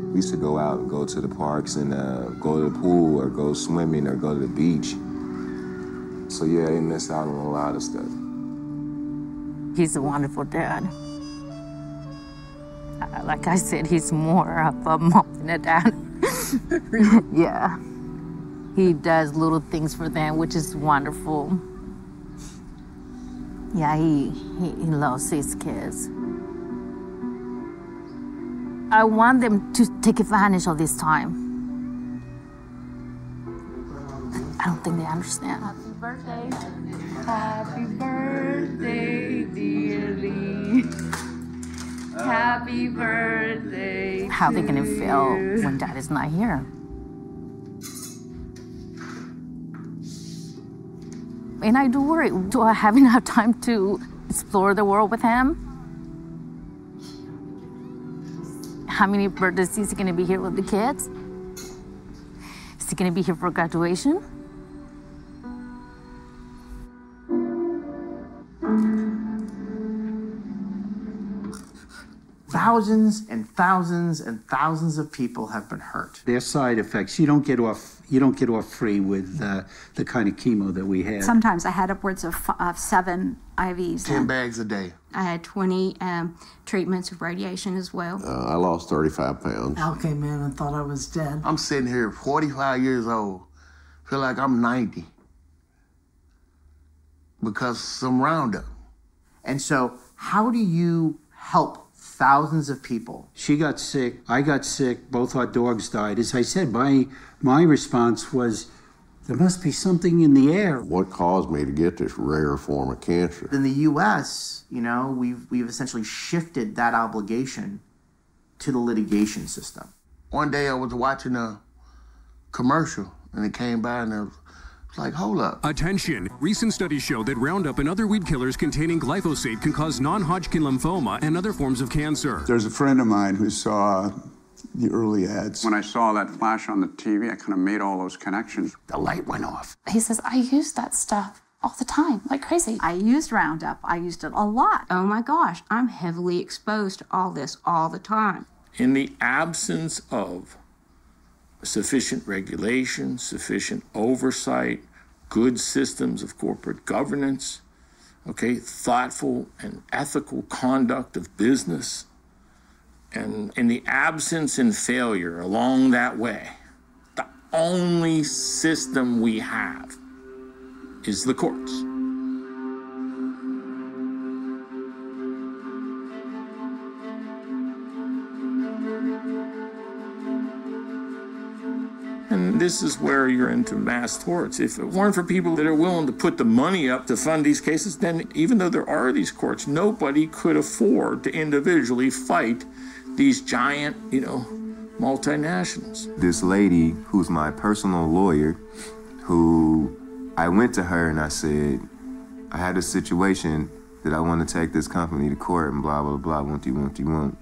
We used to go out and go to the parks and go to the pool or go swimming or go to the beach. So yeah, they missed out on a lot of stuff. He's a wonderful dad. Like I said, he's more of a mom than a dad. Yeah. He does little things for them, which is wonderful. Yeah, he loves his kids. I want them to take advantage of this time. I don't think they understand. Happy birthday. Happy birthday, dearly. Happy birthday. How they're gonna feel when Dad is not here. And I do worry, do I have enough time to explore the world with him? How many birthdays is he gonna be here with the kids? Is he gonna be here for graduation? Thousands and thousands and thousands of people have been hurt. Their side effects, you don't get off free with the kind of chemo that we had. Sometimes I had upwards of 7 IVs. 10 bags a day. I had 20 treatments of radiation as well. I lost 35 pounds. Al came in and thought I was dead. I'm sitting here 45 years old. Feel like I'm 90. Because some Roundup. And so how do you help thousands of people? She got sick, I got sick, both our dogs died. As I said, my response was, there must be something in the air. What caused me to get this rare form of cancer? In the U.S., you know, we've essentially shifted that obligation to the litigation system. One day I was watching a commercial and it came by and it was like, hold up. Attention. Recent studies show that Roundup and other weed killers containing glyphosate can cause non-Hodgkin lymphoma and other forms of cancer. There's a friend of mine who saw the early ads. When I saw that flash on the TV, I kind of made all those connections. The light went off. He says, I use that stuff all the time, like crazy. I used Roundup. I used it a lot. Oh my gosh, I'm heavily exposed to all this all the time. In the absence of sufficient regulation, sufficient oversight, good systems of corporate governance, okay, thoughtful and ethical conduct of business, and in the absence and failure along that way, the only system we have is the courts. And this is where you're into mass torts. If it weren't for people that are willing to put the money up to fund these cases, then even though there are these courts, nobody could afford to individually fight these giant, you know, multinationals. This lady who's my personal lawyer, who I went to her and I said, I had a situation that I want to take this company to court and blah, blah, blah, won't you.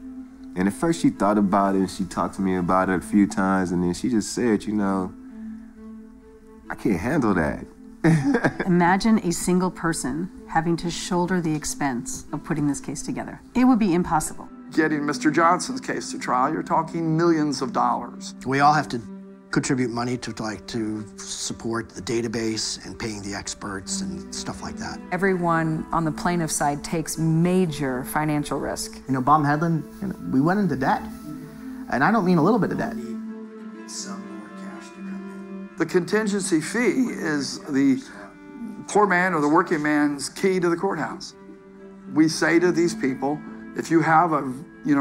And at first she thought about it and she talked to me about it a few times, and then she just said, you know, I can't handle that. Imagine a single person having to shoulder the expense of putting this case together. It would be impossible. Getting Mr. Johnson's case to trial, you're talking millions of dollars. We all have to contribute money to support the database and paying the experts and stuff like that. Everyone on the plaintiff side takes major financial risk. You know, Baum Hedlund, we went into debt. And I don't mean a little bit of debt. The contingency fee is the poor man or the working man's key to the courthouse. We say to these people, if you have a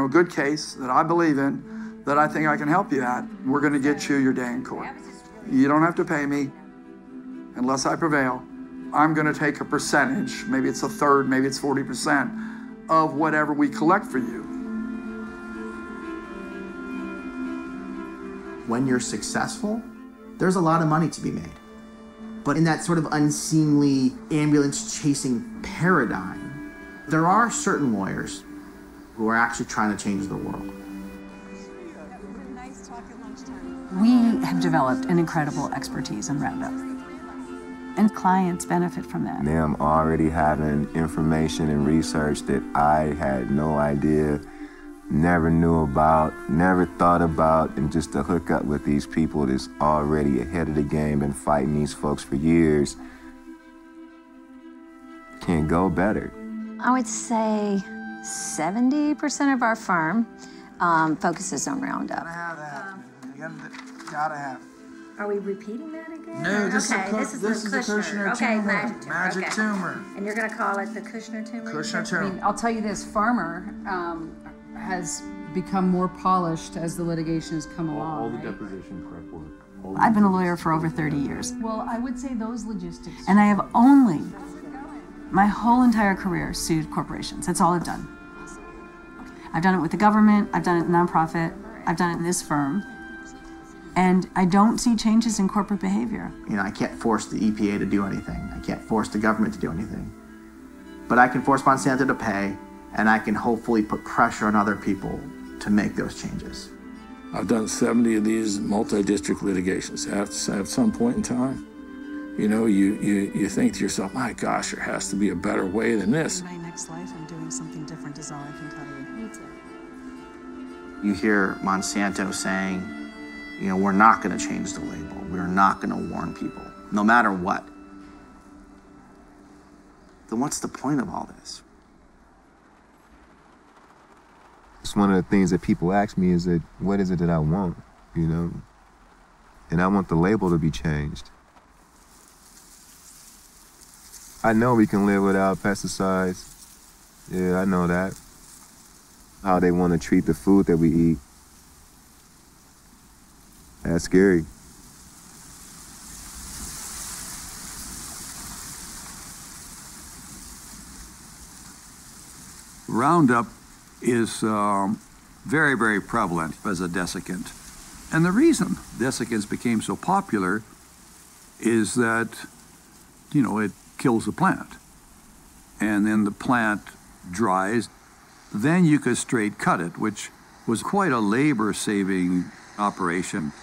good case that I believe in, that I think I can help you at, we're going to get you your day in court. You don't have to pay me unless I prevail. I'm going to take a percentage, maybe it's a third, maybe it's 40% of whatever we collect for you. When you're successful, there's a lot of money to be made. But in that sort of unseemly ambulance-chasing paradigm, there are certain lawyers who are actually trying to change the world. We have developed an incredible expertise in Roundup, and clients benefit from that. Now I'm already having information and research that I had no idea, never knew about, never thought about, and just to hook up with these people that's already ahead of the game and fighting these folks for years, can't go better. I would say 70% of our firm focuses on Roundup. Gotta have. Are we repeating that again? No, this is the Kushner tumor. Magic tumor. And you're going to call it the Kushner tumor? Kushner tumor. I mean, I'll tell you this, Farmer has become more polished as the litigation has come along. All the deposition prep work. I've been a lawyer for over 30 years. Well, I would say those logistics. And I have only, my whole entire career, sued corporations. That's all I've done. I've done it with the government, I've done it in nonprofit, I've done it in this firm. And I don't see changes in corporate behavior. You know, I can't force the EPA to do anything. I can't force the government to do anything. But I can force Monsanto to pay, and I can hopefully put pressure on other people to make those changes. I've done 70 of these multi-district litigations at some point in time. You know, you think to yourself, my gosh, there has to be a better way than this. My next life, I'm doing something different is all I can tell you. Me too. You hear Monsanto saying, you know, we're not going to change the label. We're not going to warn people, no matter what. Then what's the point of all this? It's one of the things that people ask me is that, what is it that I want, you know? And I want the label to be changed. I know we can live without pesticides. Yeah, I know that. How they want to treat the food that we eat. That's scary. Roundup is very, very prevalent as a desiccant. And the reason desiccants became so popular is that, you know, it kills the plant. And then the plant dries. Then you could straight cut it, which was quite a labor-saving operation.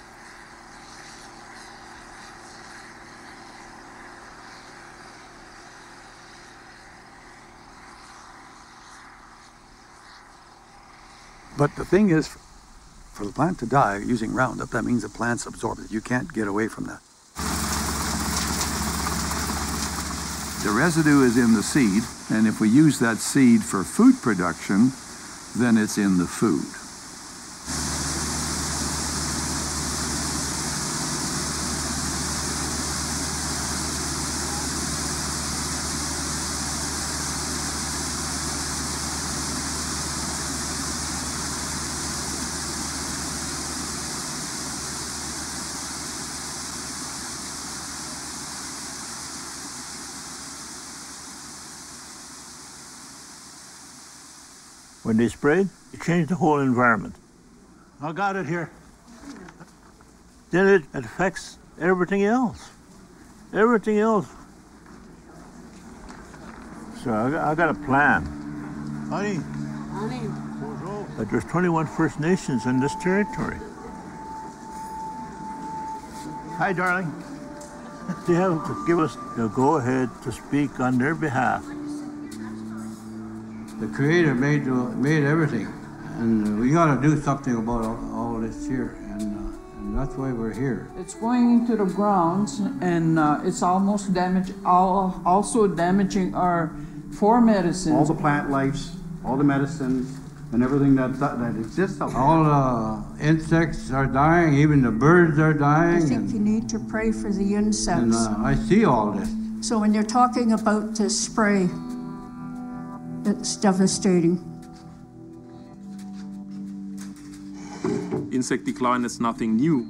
But the thing is, for the plant to die using Roundup, that means the plant's absorbed it. You can't get away from that. The residue is in the seed, and if we use that seed for food production, then it's in the food. When they sprayed, it changed the whole environment. I got it here. Then it affects everything else. Everything else. So I got a plan. Honey. Honey. Bonjour. But there's 21 First Nations in this territory. Hi, darling. They have to give us the go-ahead to speak on their behalf. The Creator made everything, and we got to do something about all this here, and that's why we're here. It's going into the grounds, and it's almost also damaging our medicines. All the plant lives, all the medicines, and everything that exists out there. All the insects are dying, even the birds are dying. I think you need to pray for the insects. And I see all this. So when you're talking about this spray, it's devastating. Insect decline is nothing new.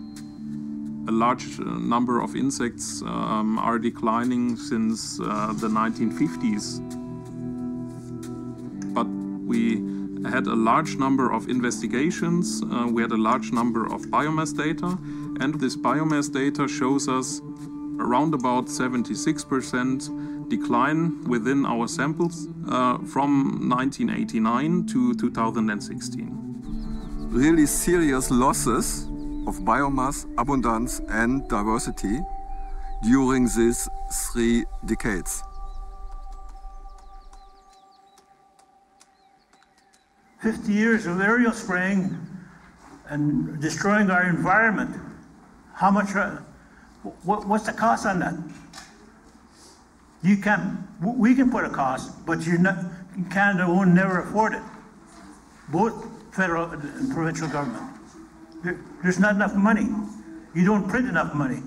A large number of insects are declining since the 1950s. But we had a large number of investigations, we had a large number of biomass data, and this biomass data shows us around about 76% decline within our samples from 1989 to 2016. Really serious losses of biomass, abundance and diversity during these 3 decades. 50 years of aerial spraying and destroying our environment. How much, what's the cost on that? We can put a cost, but Canada will never afford it. Both federal and provincial government. There's not enough money. You don't print enough money.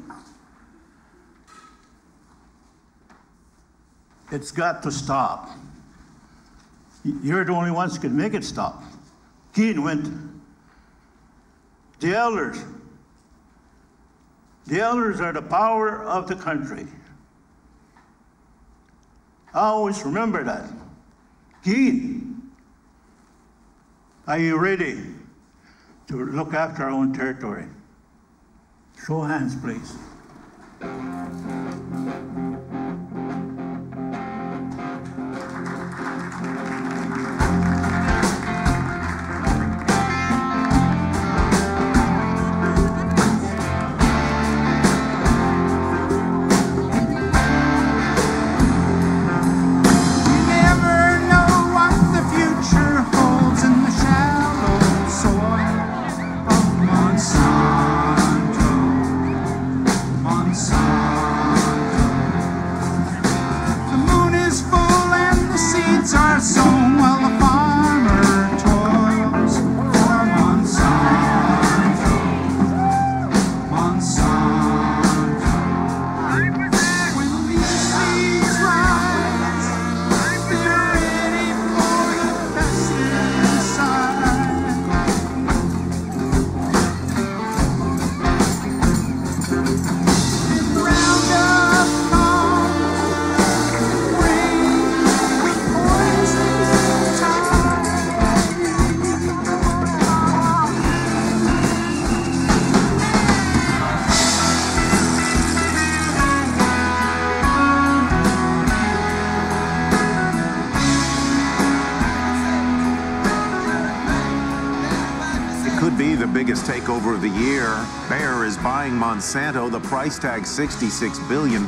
It's got to stop. You're the only ones who can make it stop. Keane went. The elders are the power of the country. I always remember that. Keane, are you ready to look after our own territory? Show of hands, please. Takeover of the year. Bayer is buying Monsanto, the price tag $66 billion.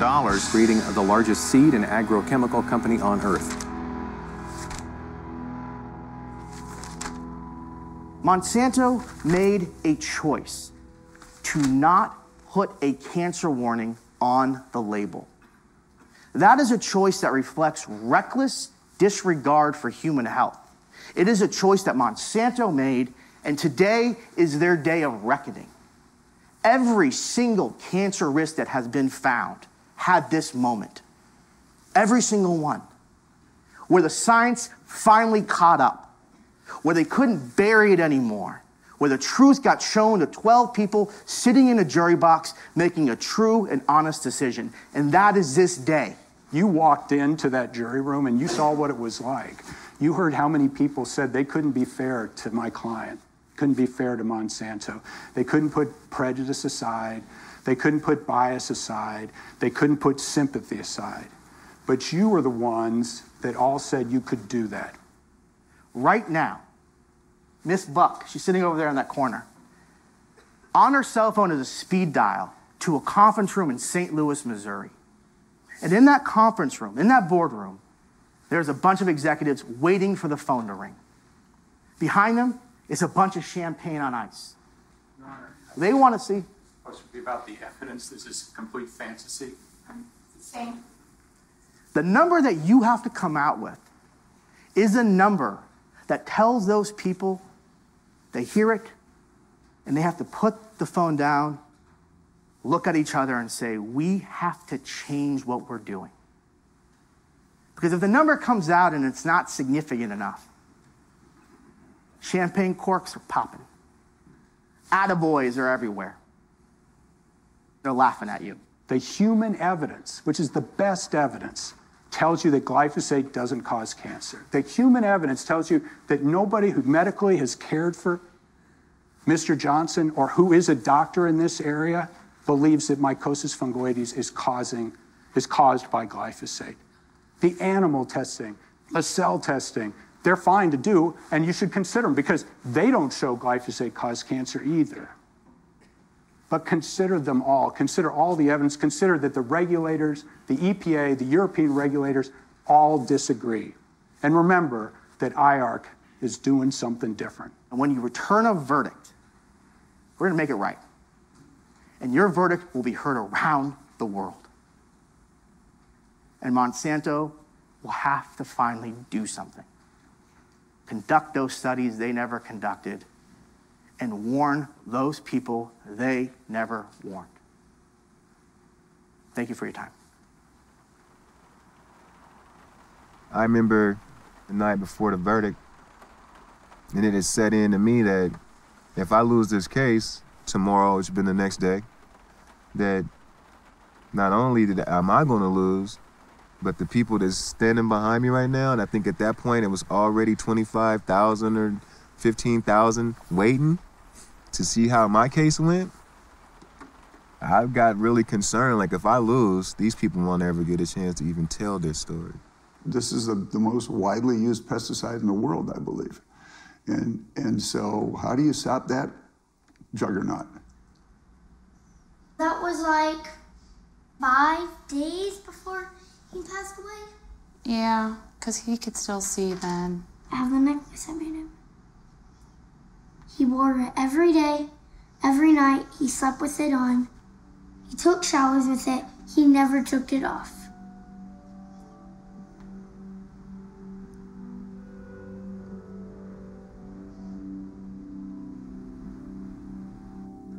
Creating the largest seed and agrochemical company on earth. Monsanto made a choice to not put a cancer warning on the label. That is a choice that reflects reckless disregard for human health. It is a choice that Monsanto made, and today is their day of reckoning. Every single cancer risk that has been found had this moment. Every single one. Where the science finally caught up. Where they couldn't bury it anymore. Where the truth got shown to 12 people sitting in a jury box making a true and honest decision. And that is this day. You walked into that jury room and you saw what it was like. You heard how many people said they couldn't be fair to my client. Couldn't be fair to Monsanto. They couldn't put prejudice aside. They couldn't put bias aside. They couldn't put sympathy aside. But you were the ones that all said you could do that. Right now, Miss Buck, she's sitting over there in that corner. On her cell phone is a speed dial to a conference room in St. Louis, Missouri. And in that conference room, in that boardroom, there's a bunch of executives waiting for the phone to ring. Behind them is a bunch of champagne on ice. Your Honor. They want to see. Supposed to be about the evidence. This is complete fantasy. Same. The number that you have to come out with is a number that tells those people they hear it and they have to put the phone down, look at each other and say, we have to change what we're doing. Because if the number comes out and it's not significant enough, champagne corks are popping. Attaboys are everywhere. They're laughing at you. The human evidence, which is the best evidence, tells you that glyphosate doesn't cause cancer. The human evidence tells you that nobody who medically has cared for Mr. Johnson or who is a doctor in this area believes that mycosis fungoides is caused by glyphosate. The animal testing, the cell testing, they're fine to do, and you should consider them because they don't show glyphosate cause cancer either. But consider them all. Consider all the evidence. Consider that the regulators, the EPA, the European regulators, all disagree. And remember that IARC is doing something different. And when you return a verdict, we're going to make it right. And your verdict will be heard around the world. And Monsanto will have to finally do something. Conduct those studies they never conducted and warn those people they never warned. Thank you for your time. I remember the night before the verdict, and it had set in to me that if I lose this case tomorrow, it's been the next day, that not only am I going to lose, but the people that's standing behind me right now, and I think at that point it was already 25,000 or 15,000 waiting to see how my case went. I got really concerned, like if I lose, these people won't ever get a chance to even tell their story. This is the most widely used pesticide in the world, I believe. And so how do you stop that juggernaut? That was like 5 days before he passed away. Yeah, because he could still see then. I have the necklace I made him. He wore it every day, every night. He slept with it on. He took showers with it. He never took it off.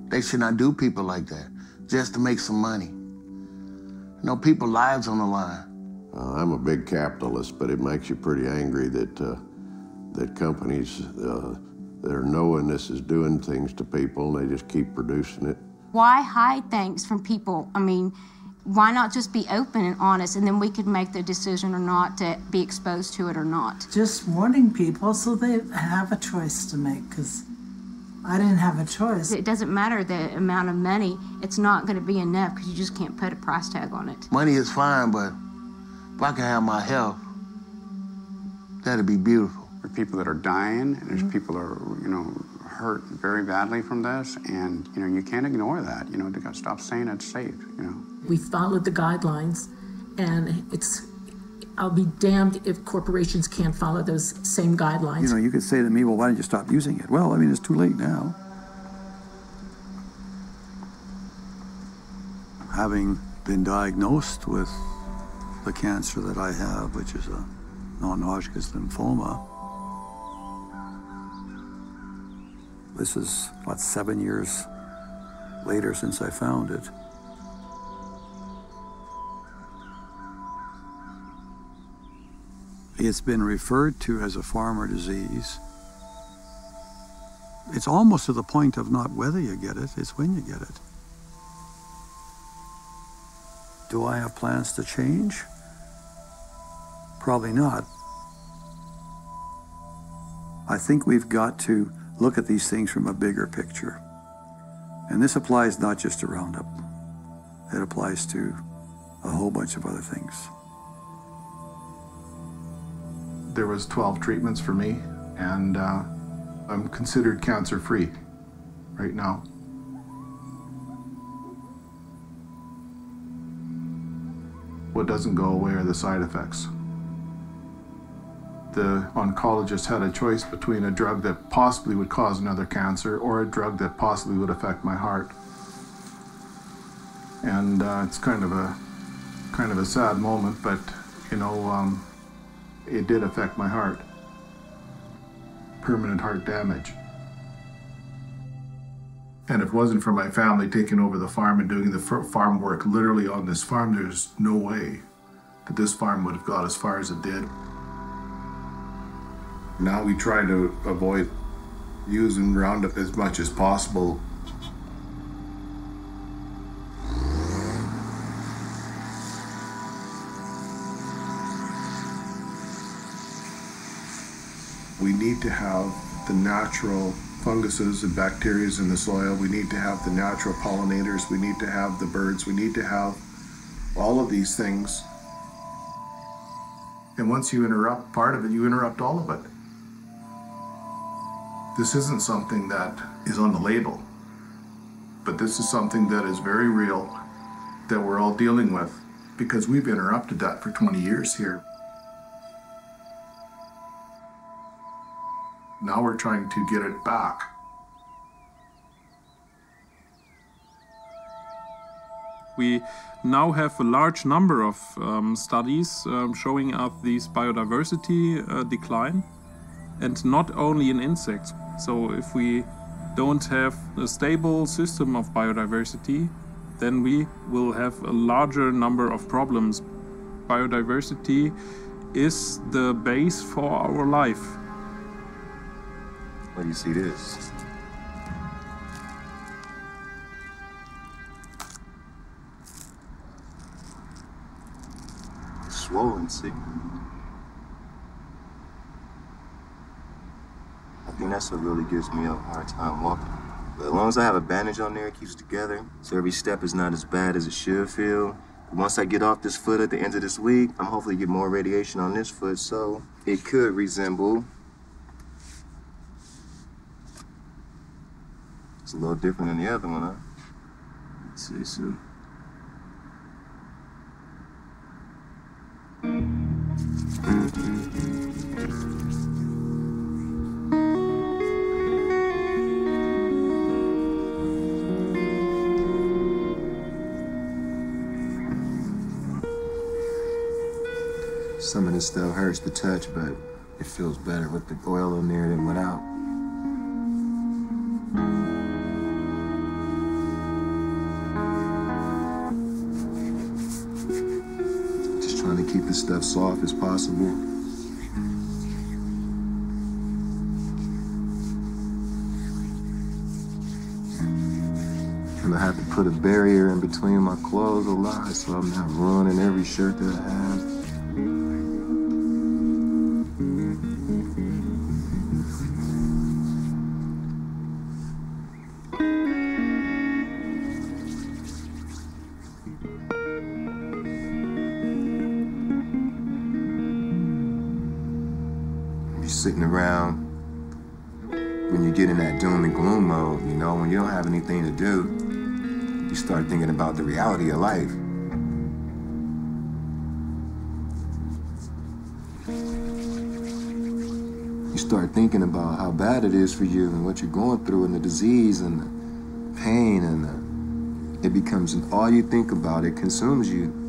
They should not do people like that just to make some money. You know, people's lives on the line. I'm a big capitalist, but it makes you pretty angry that that companies that are knowing this is doing things to people, and they just keep producing it. Why hide things from people? I mean, why not just be open and honest, and then we could make the decision or not to be exposed to it or not. Just warning people so they have a choice to make, because I didn't have a choice. It doesn't matter the amount of money. It's not going to be enough because you just can't put a price tag on it. Money is fine, but if I can have my health, that'd be beautiful. There are people that are dying, and there's people that are, hurt very badly from this, and, you can't ignore that. You got to stop saying it's safe, We followed the guidelines, and I'll be damned if corporations can't follow those same guidelines. You could say to me, well, why didn't you stop using it? Well, I mean, it's too late now. Having been diagnosed with the cancer that I have, which is a non-Hodgkin's lymphoma, this is, 7 years later since I found it. It's been referred to as a farmer disease. It's almost to the point of not whether you get it, it's when you get it. Do I have plans to change? Probably not. I think we've got to look at these things from a bigger picture. And this applies not just to Roundup. It applies to a whole bunch of other things. There was 12 treatments for me, and I'm considered cancer-free right now. What doesn't go away are the side effects. The oncologist had a choice between a drug that possibly would cause another cancer or a drug that possibly would affect my heart. And it's kind of a sad moment, but you know, it did affect my heart. Permanent heart damage. And if it wasn't for my family taking over the farm and doing the farm work literally on this farm, there's no way that this farm would have got as far as it did. Now we try to avoid using Roundup as much as possible. We need to have the natural funguses and bacteria in the soil. We need to have the natural pollinators. We need to have the birds. We need to have all of these things. And once you interrupt part of it, you interrupt all of it. This isn't something that is on the label, but this is something that is very real that we're all dealing with because we've interrupted that for 20 years here. Now we're trying to get it back. We now have a large number of studies showing us this biodiversity decline, and not only in insects. So if we don't have a stable system of biodiversity, then we will have a larger number of problems. Biodiversity is the base for our life. Where do you see this? It's swollen, see? I think that's what really gives me a hard time walking. But as long as I have a bandage on there, it keeps it together. So every step is not as bad as it should feel. But once I get off this foot at the end of this week, I'm hopefully get more radiation on this foot, so it could resemble. It's a little different than the other one, huh? Let's see, so. Some of this stuff hurts to touch, but it feels better with the oil in there than without. Just trying to keep this stuff soft as possible. And I have to put a barrier in between my clothes a lot so I'm not ruining every shirt that I have. Sitting around when you get in that doom and gloom mode, you know, when you don't have anything to do, you start thinking about the reality of life. You start thinking about how bad it is for you and what you're going through and the disease and the pain, and it becomes all you think about, it consumes you.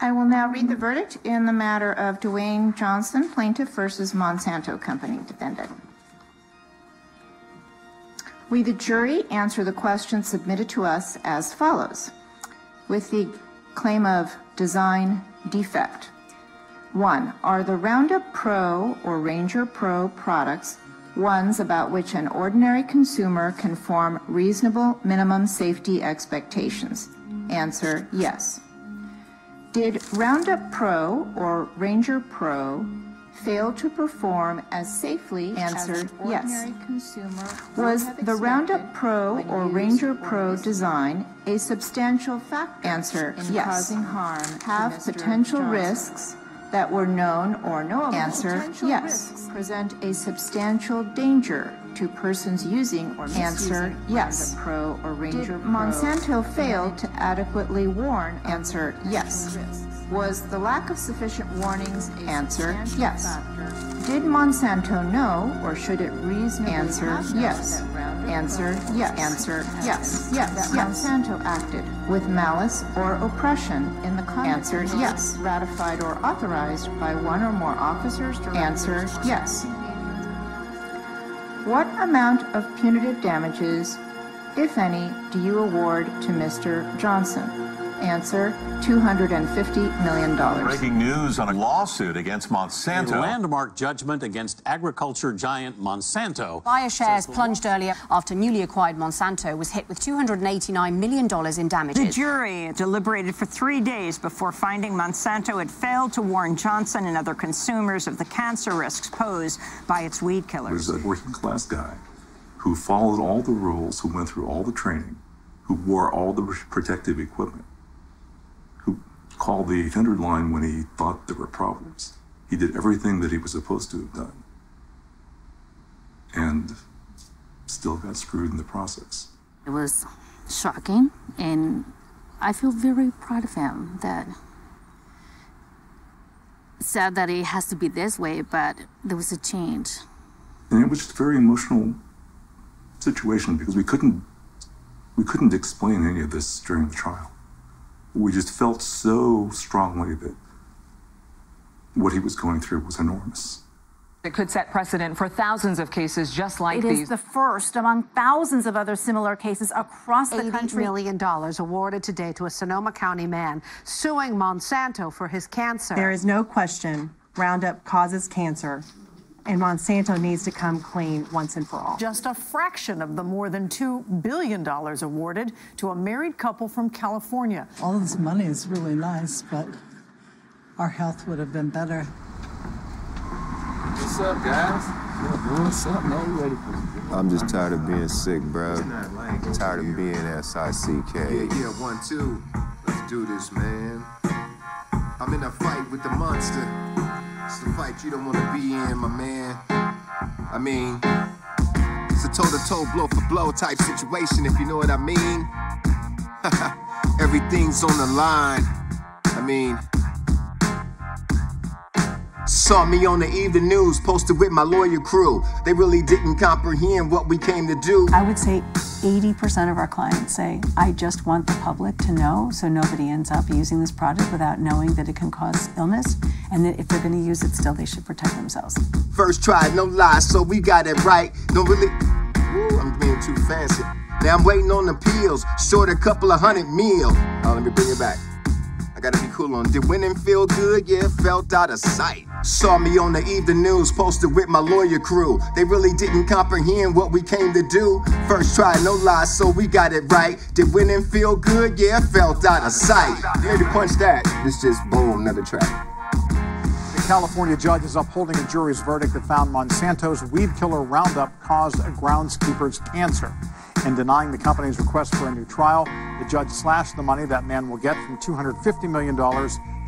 I will now read the verdict in the matter of Dueyne Johnson, plaintiff versus Monsanto Company, defendant. We, the jury, answer the question submitted to us as follows. With the claim of design defect. 1. Are the Roundup Pro or Ranger Pro products ones about which an ordinary consumer can form reasonable minimum safety expectations? Answer, yes. Did Roundup Pro or Ranger Pro fail to perform as safely? Answer, yes. Was the Roundup Pro or Ranger Pro design a substantial factor? Answer, yes. Causing harm. Have potential risks that were known or knowable? Answer, yes. Present a substantial danger to persons using or misusing yes. Pro or Ranger Did Monsanto fail to adequately warn? Answer, yes. Was the lack of sufficient warnings? Answer, yes. Did Monsanto know, or should it reasonably answer, yes. Answer, yes. Answer, yes. Yes. That Monsanto acted with malice or oppression in the conduct. Answer, yes. Ratified or authorized by one or more officers? Answer, yes. What amount of punitive damages, if any, do you award to Mr. Johnson? Answer, $250 million. Breaking news on a lawsuit against Monsanto. A landmark judgment against agriculture giant Monsanto. Buyer shares plunged earlier after newly acquired Monsanto was hit with $289 million in damages. The jury deliberated for 3 days before finding Monsanto had failed to warn Johnson and other consumers of the cancer risks posed by its weed killers. He was a working class guy who followed all the rules, who went through all the training, who wore all the protective equipment, called the 800 line when he thought there were problems. He did everything that he was supposed to have done and still got screwed in the process. It was shocking, and I feel very proud of him. That sad that it has to be this way, but there was a change. And it was just a very emotional situation because we couldn't explain any of this during the trial. We just felt so strongly that what he was going through was enormous. It could set precedent for thousands of cases just like these. It is the first among thousands of other similar cases across the country. $80 million awarded today to a Sonoma County man suing Monsanto for his cancer. There is no question Roundup causes cancer, and Monsanto needs to come clean once and for all. Just a fraction of the more than $2 billion awarded to a married couple from California. All of this money is really nice, but our health would have been better. What's up, guys? What's up, man? You ready for I'm just tired of being sick, bro. Tired of being SICK. Yeah, 1, 2. Let's do this, man. I'm in a fight with the monster. It's the fight you don't want to be in, my man. I mean, it's a toe-to-toe, blow-for-blow type situation, if you know what I mean. Everything's on the line. I mean, saw me on the evening news, posted with my lawyer crew. They really didn't comprehend what we came to do. I would say 80% of our clients say, I just want the public to know so nobody ends up using this product without knowing that it can cause illness, and that if they're going to use it still, they should protect themselves. First try, no lie, so we got it right. Don't really, I'm being too fancy. Now I'm waiting on the appeals, short a couple of $100 million. Oh, let me bring it back. I gotta be cool on it. Did winning feel good? Yeah, felt out of sight. Saw me on the evening news, posted with my lawyer crew. They really didn't comprehend what we came to do. First try, no lie, so we got it right. Did winning feel good? Yeah, felt out of sight. Maybe punch that. This just boom, another track. The California judge is upholding a jury's verdict that found Monsanto's weed killer Roundup caused a groundskeeper's cancer. In denying the company's request for a new trial, the judge slashed the money that man will get from $250 million to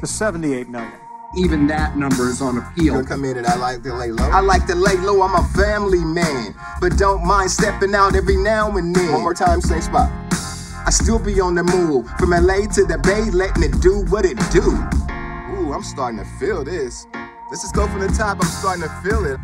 $78 million. Even that number is on appeal. You're committed. I like to lay low. I like to lay low. I'm a family man, but don't mind stepping out every now and then. One more time, same spot. I still be on the move, from LA to the Bay, letting it do what it do. Ooh, I'm starting to feel this. Let's just go from the top. I'm starting to feel it.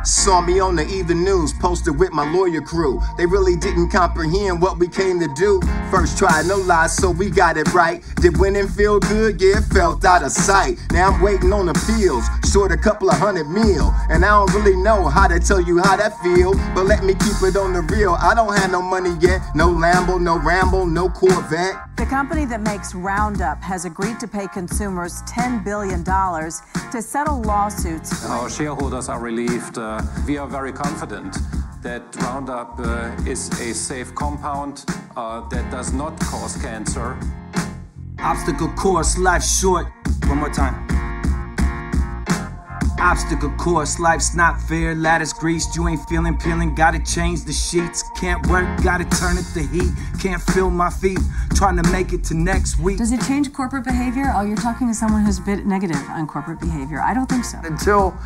Saw me on the evening news, posted with my lawyer crew. They really didn't comprehend what we came to do. First try, no lies, so we got it right. Did winning feel good? Yeah, it felt out of sight. Now I'm waiting on appeals, short a couple of $100 million. And I don't really know how to tell you how that feel, but let me keep it on the real. I don't have no money yet, no Lambo, no Rambo, no Corvette. The company that makes Roundup has agreed to pay consumers $10 billion to settle lawsuits. Our shareholders are relieved. We are very confident that Roundup is a safe compound that does not cause cancer. Obstacle course, life short. One more time. Obstacle course, life's not fair. Lattice greased, you ain't feeling peeling. Gotta change the sheets. Can't work, gotta turn it the heat. Can't feel my feet. Trying to make it to next week. Does it change corporate behavior? Oh, you're talking to someone who's a bit negative on corporate behavior. I don't think so. Until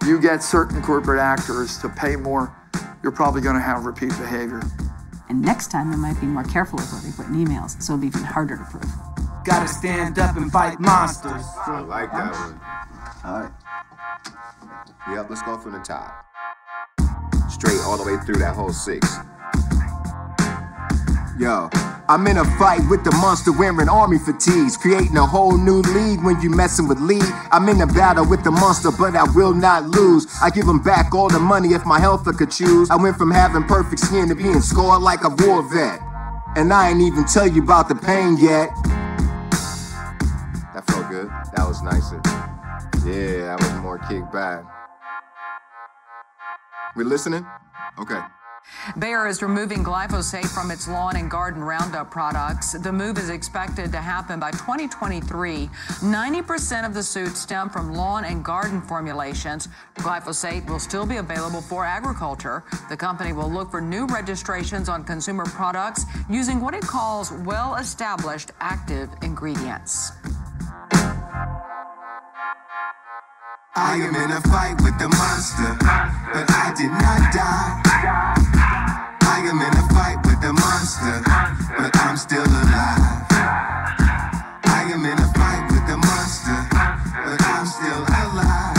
you get certain corporate actors to pay more, you're probably going to have repeat behavior. And next time, they might be more careful with what they put in emails, so it'll be even harder to prove. Gotta stand up and fight monsters. I like that one. All right. Yep, let's go from the top. Straight all the way through that whole 6. Yo, I'm in a fight with the monster wearing army fatigues, creating a whole new league when you messing with Lee. I'm in a battle with the monster, but I will not lose. I give him back all the money if my health I could choose. I went from having perfect skin to being scarred like a war vet. And I ain't even tell you about the pain yet. That felt good. That was nicer. Yeah, that was more kickback. We listening? Okay. Bayer is removing glyphosate from its lawn and garden Roundup products. The move is expected to happen by 2023. 90% of the suits stem from lawn and garden formulations. Glyphosate will still be available for agriculture. The company will look for new registrations on consumer products using what it calls well-established active ingredients. I am in a fight with the monster, but I did not die. I am in a fight with the monster, but I'm still alive. I am in a fight with the monster, but I'm still alive.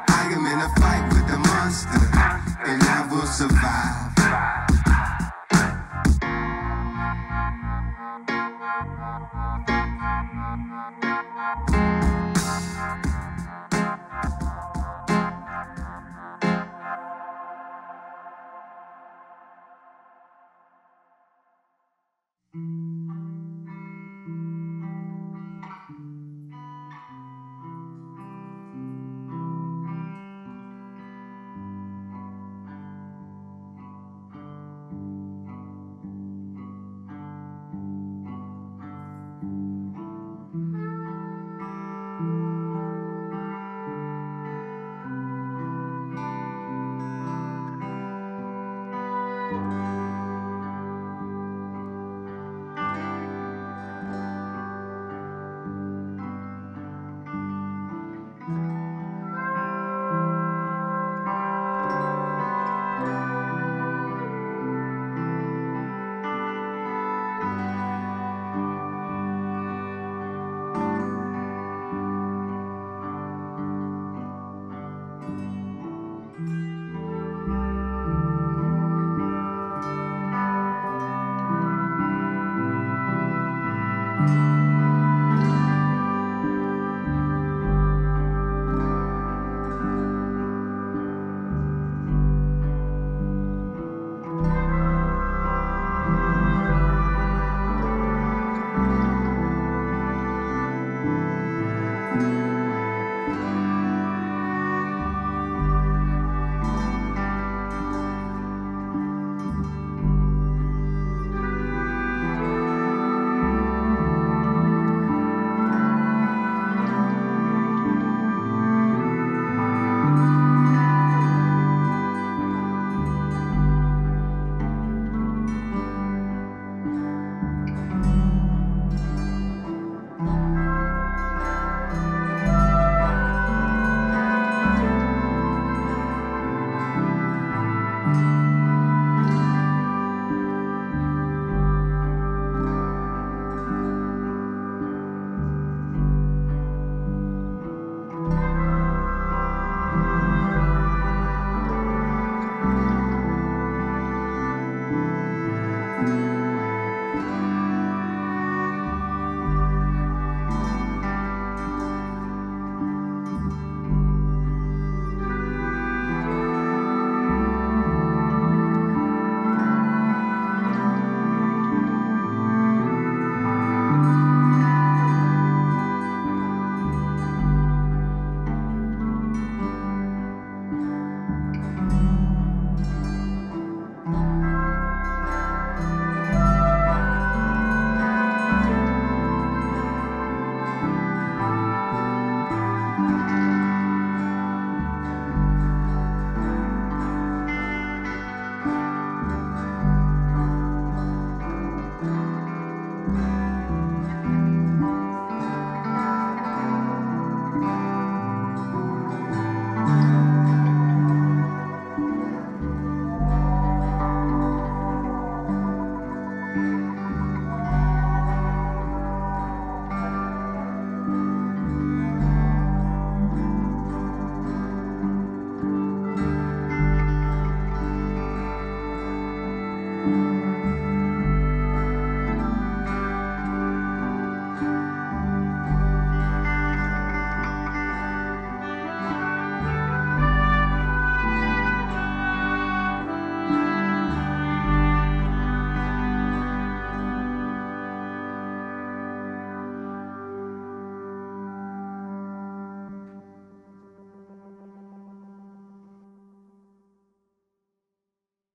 I am in a fight with the monster, and I will survive.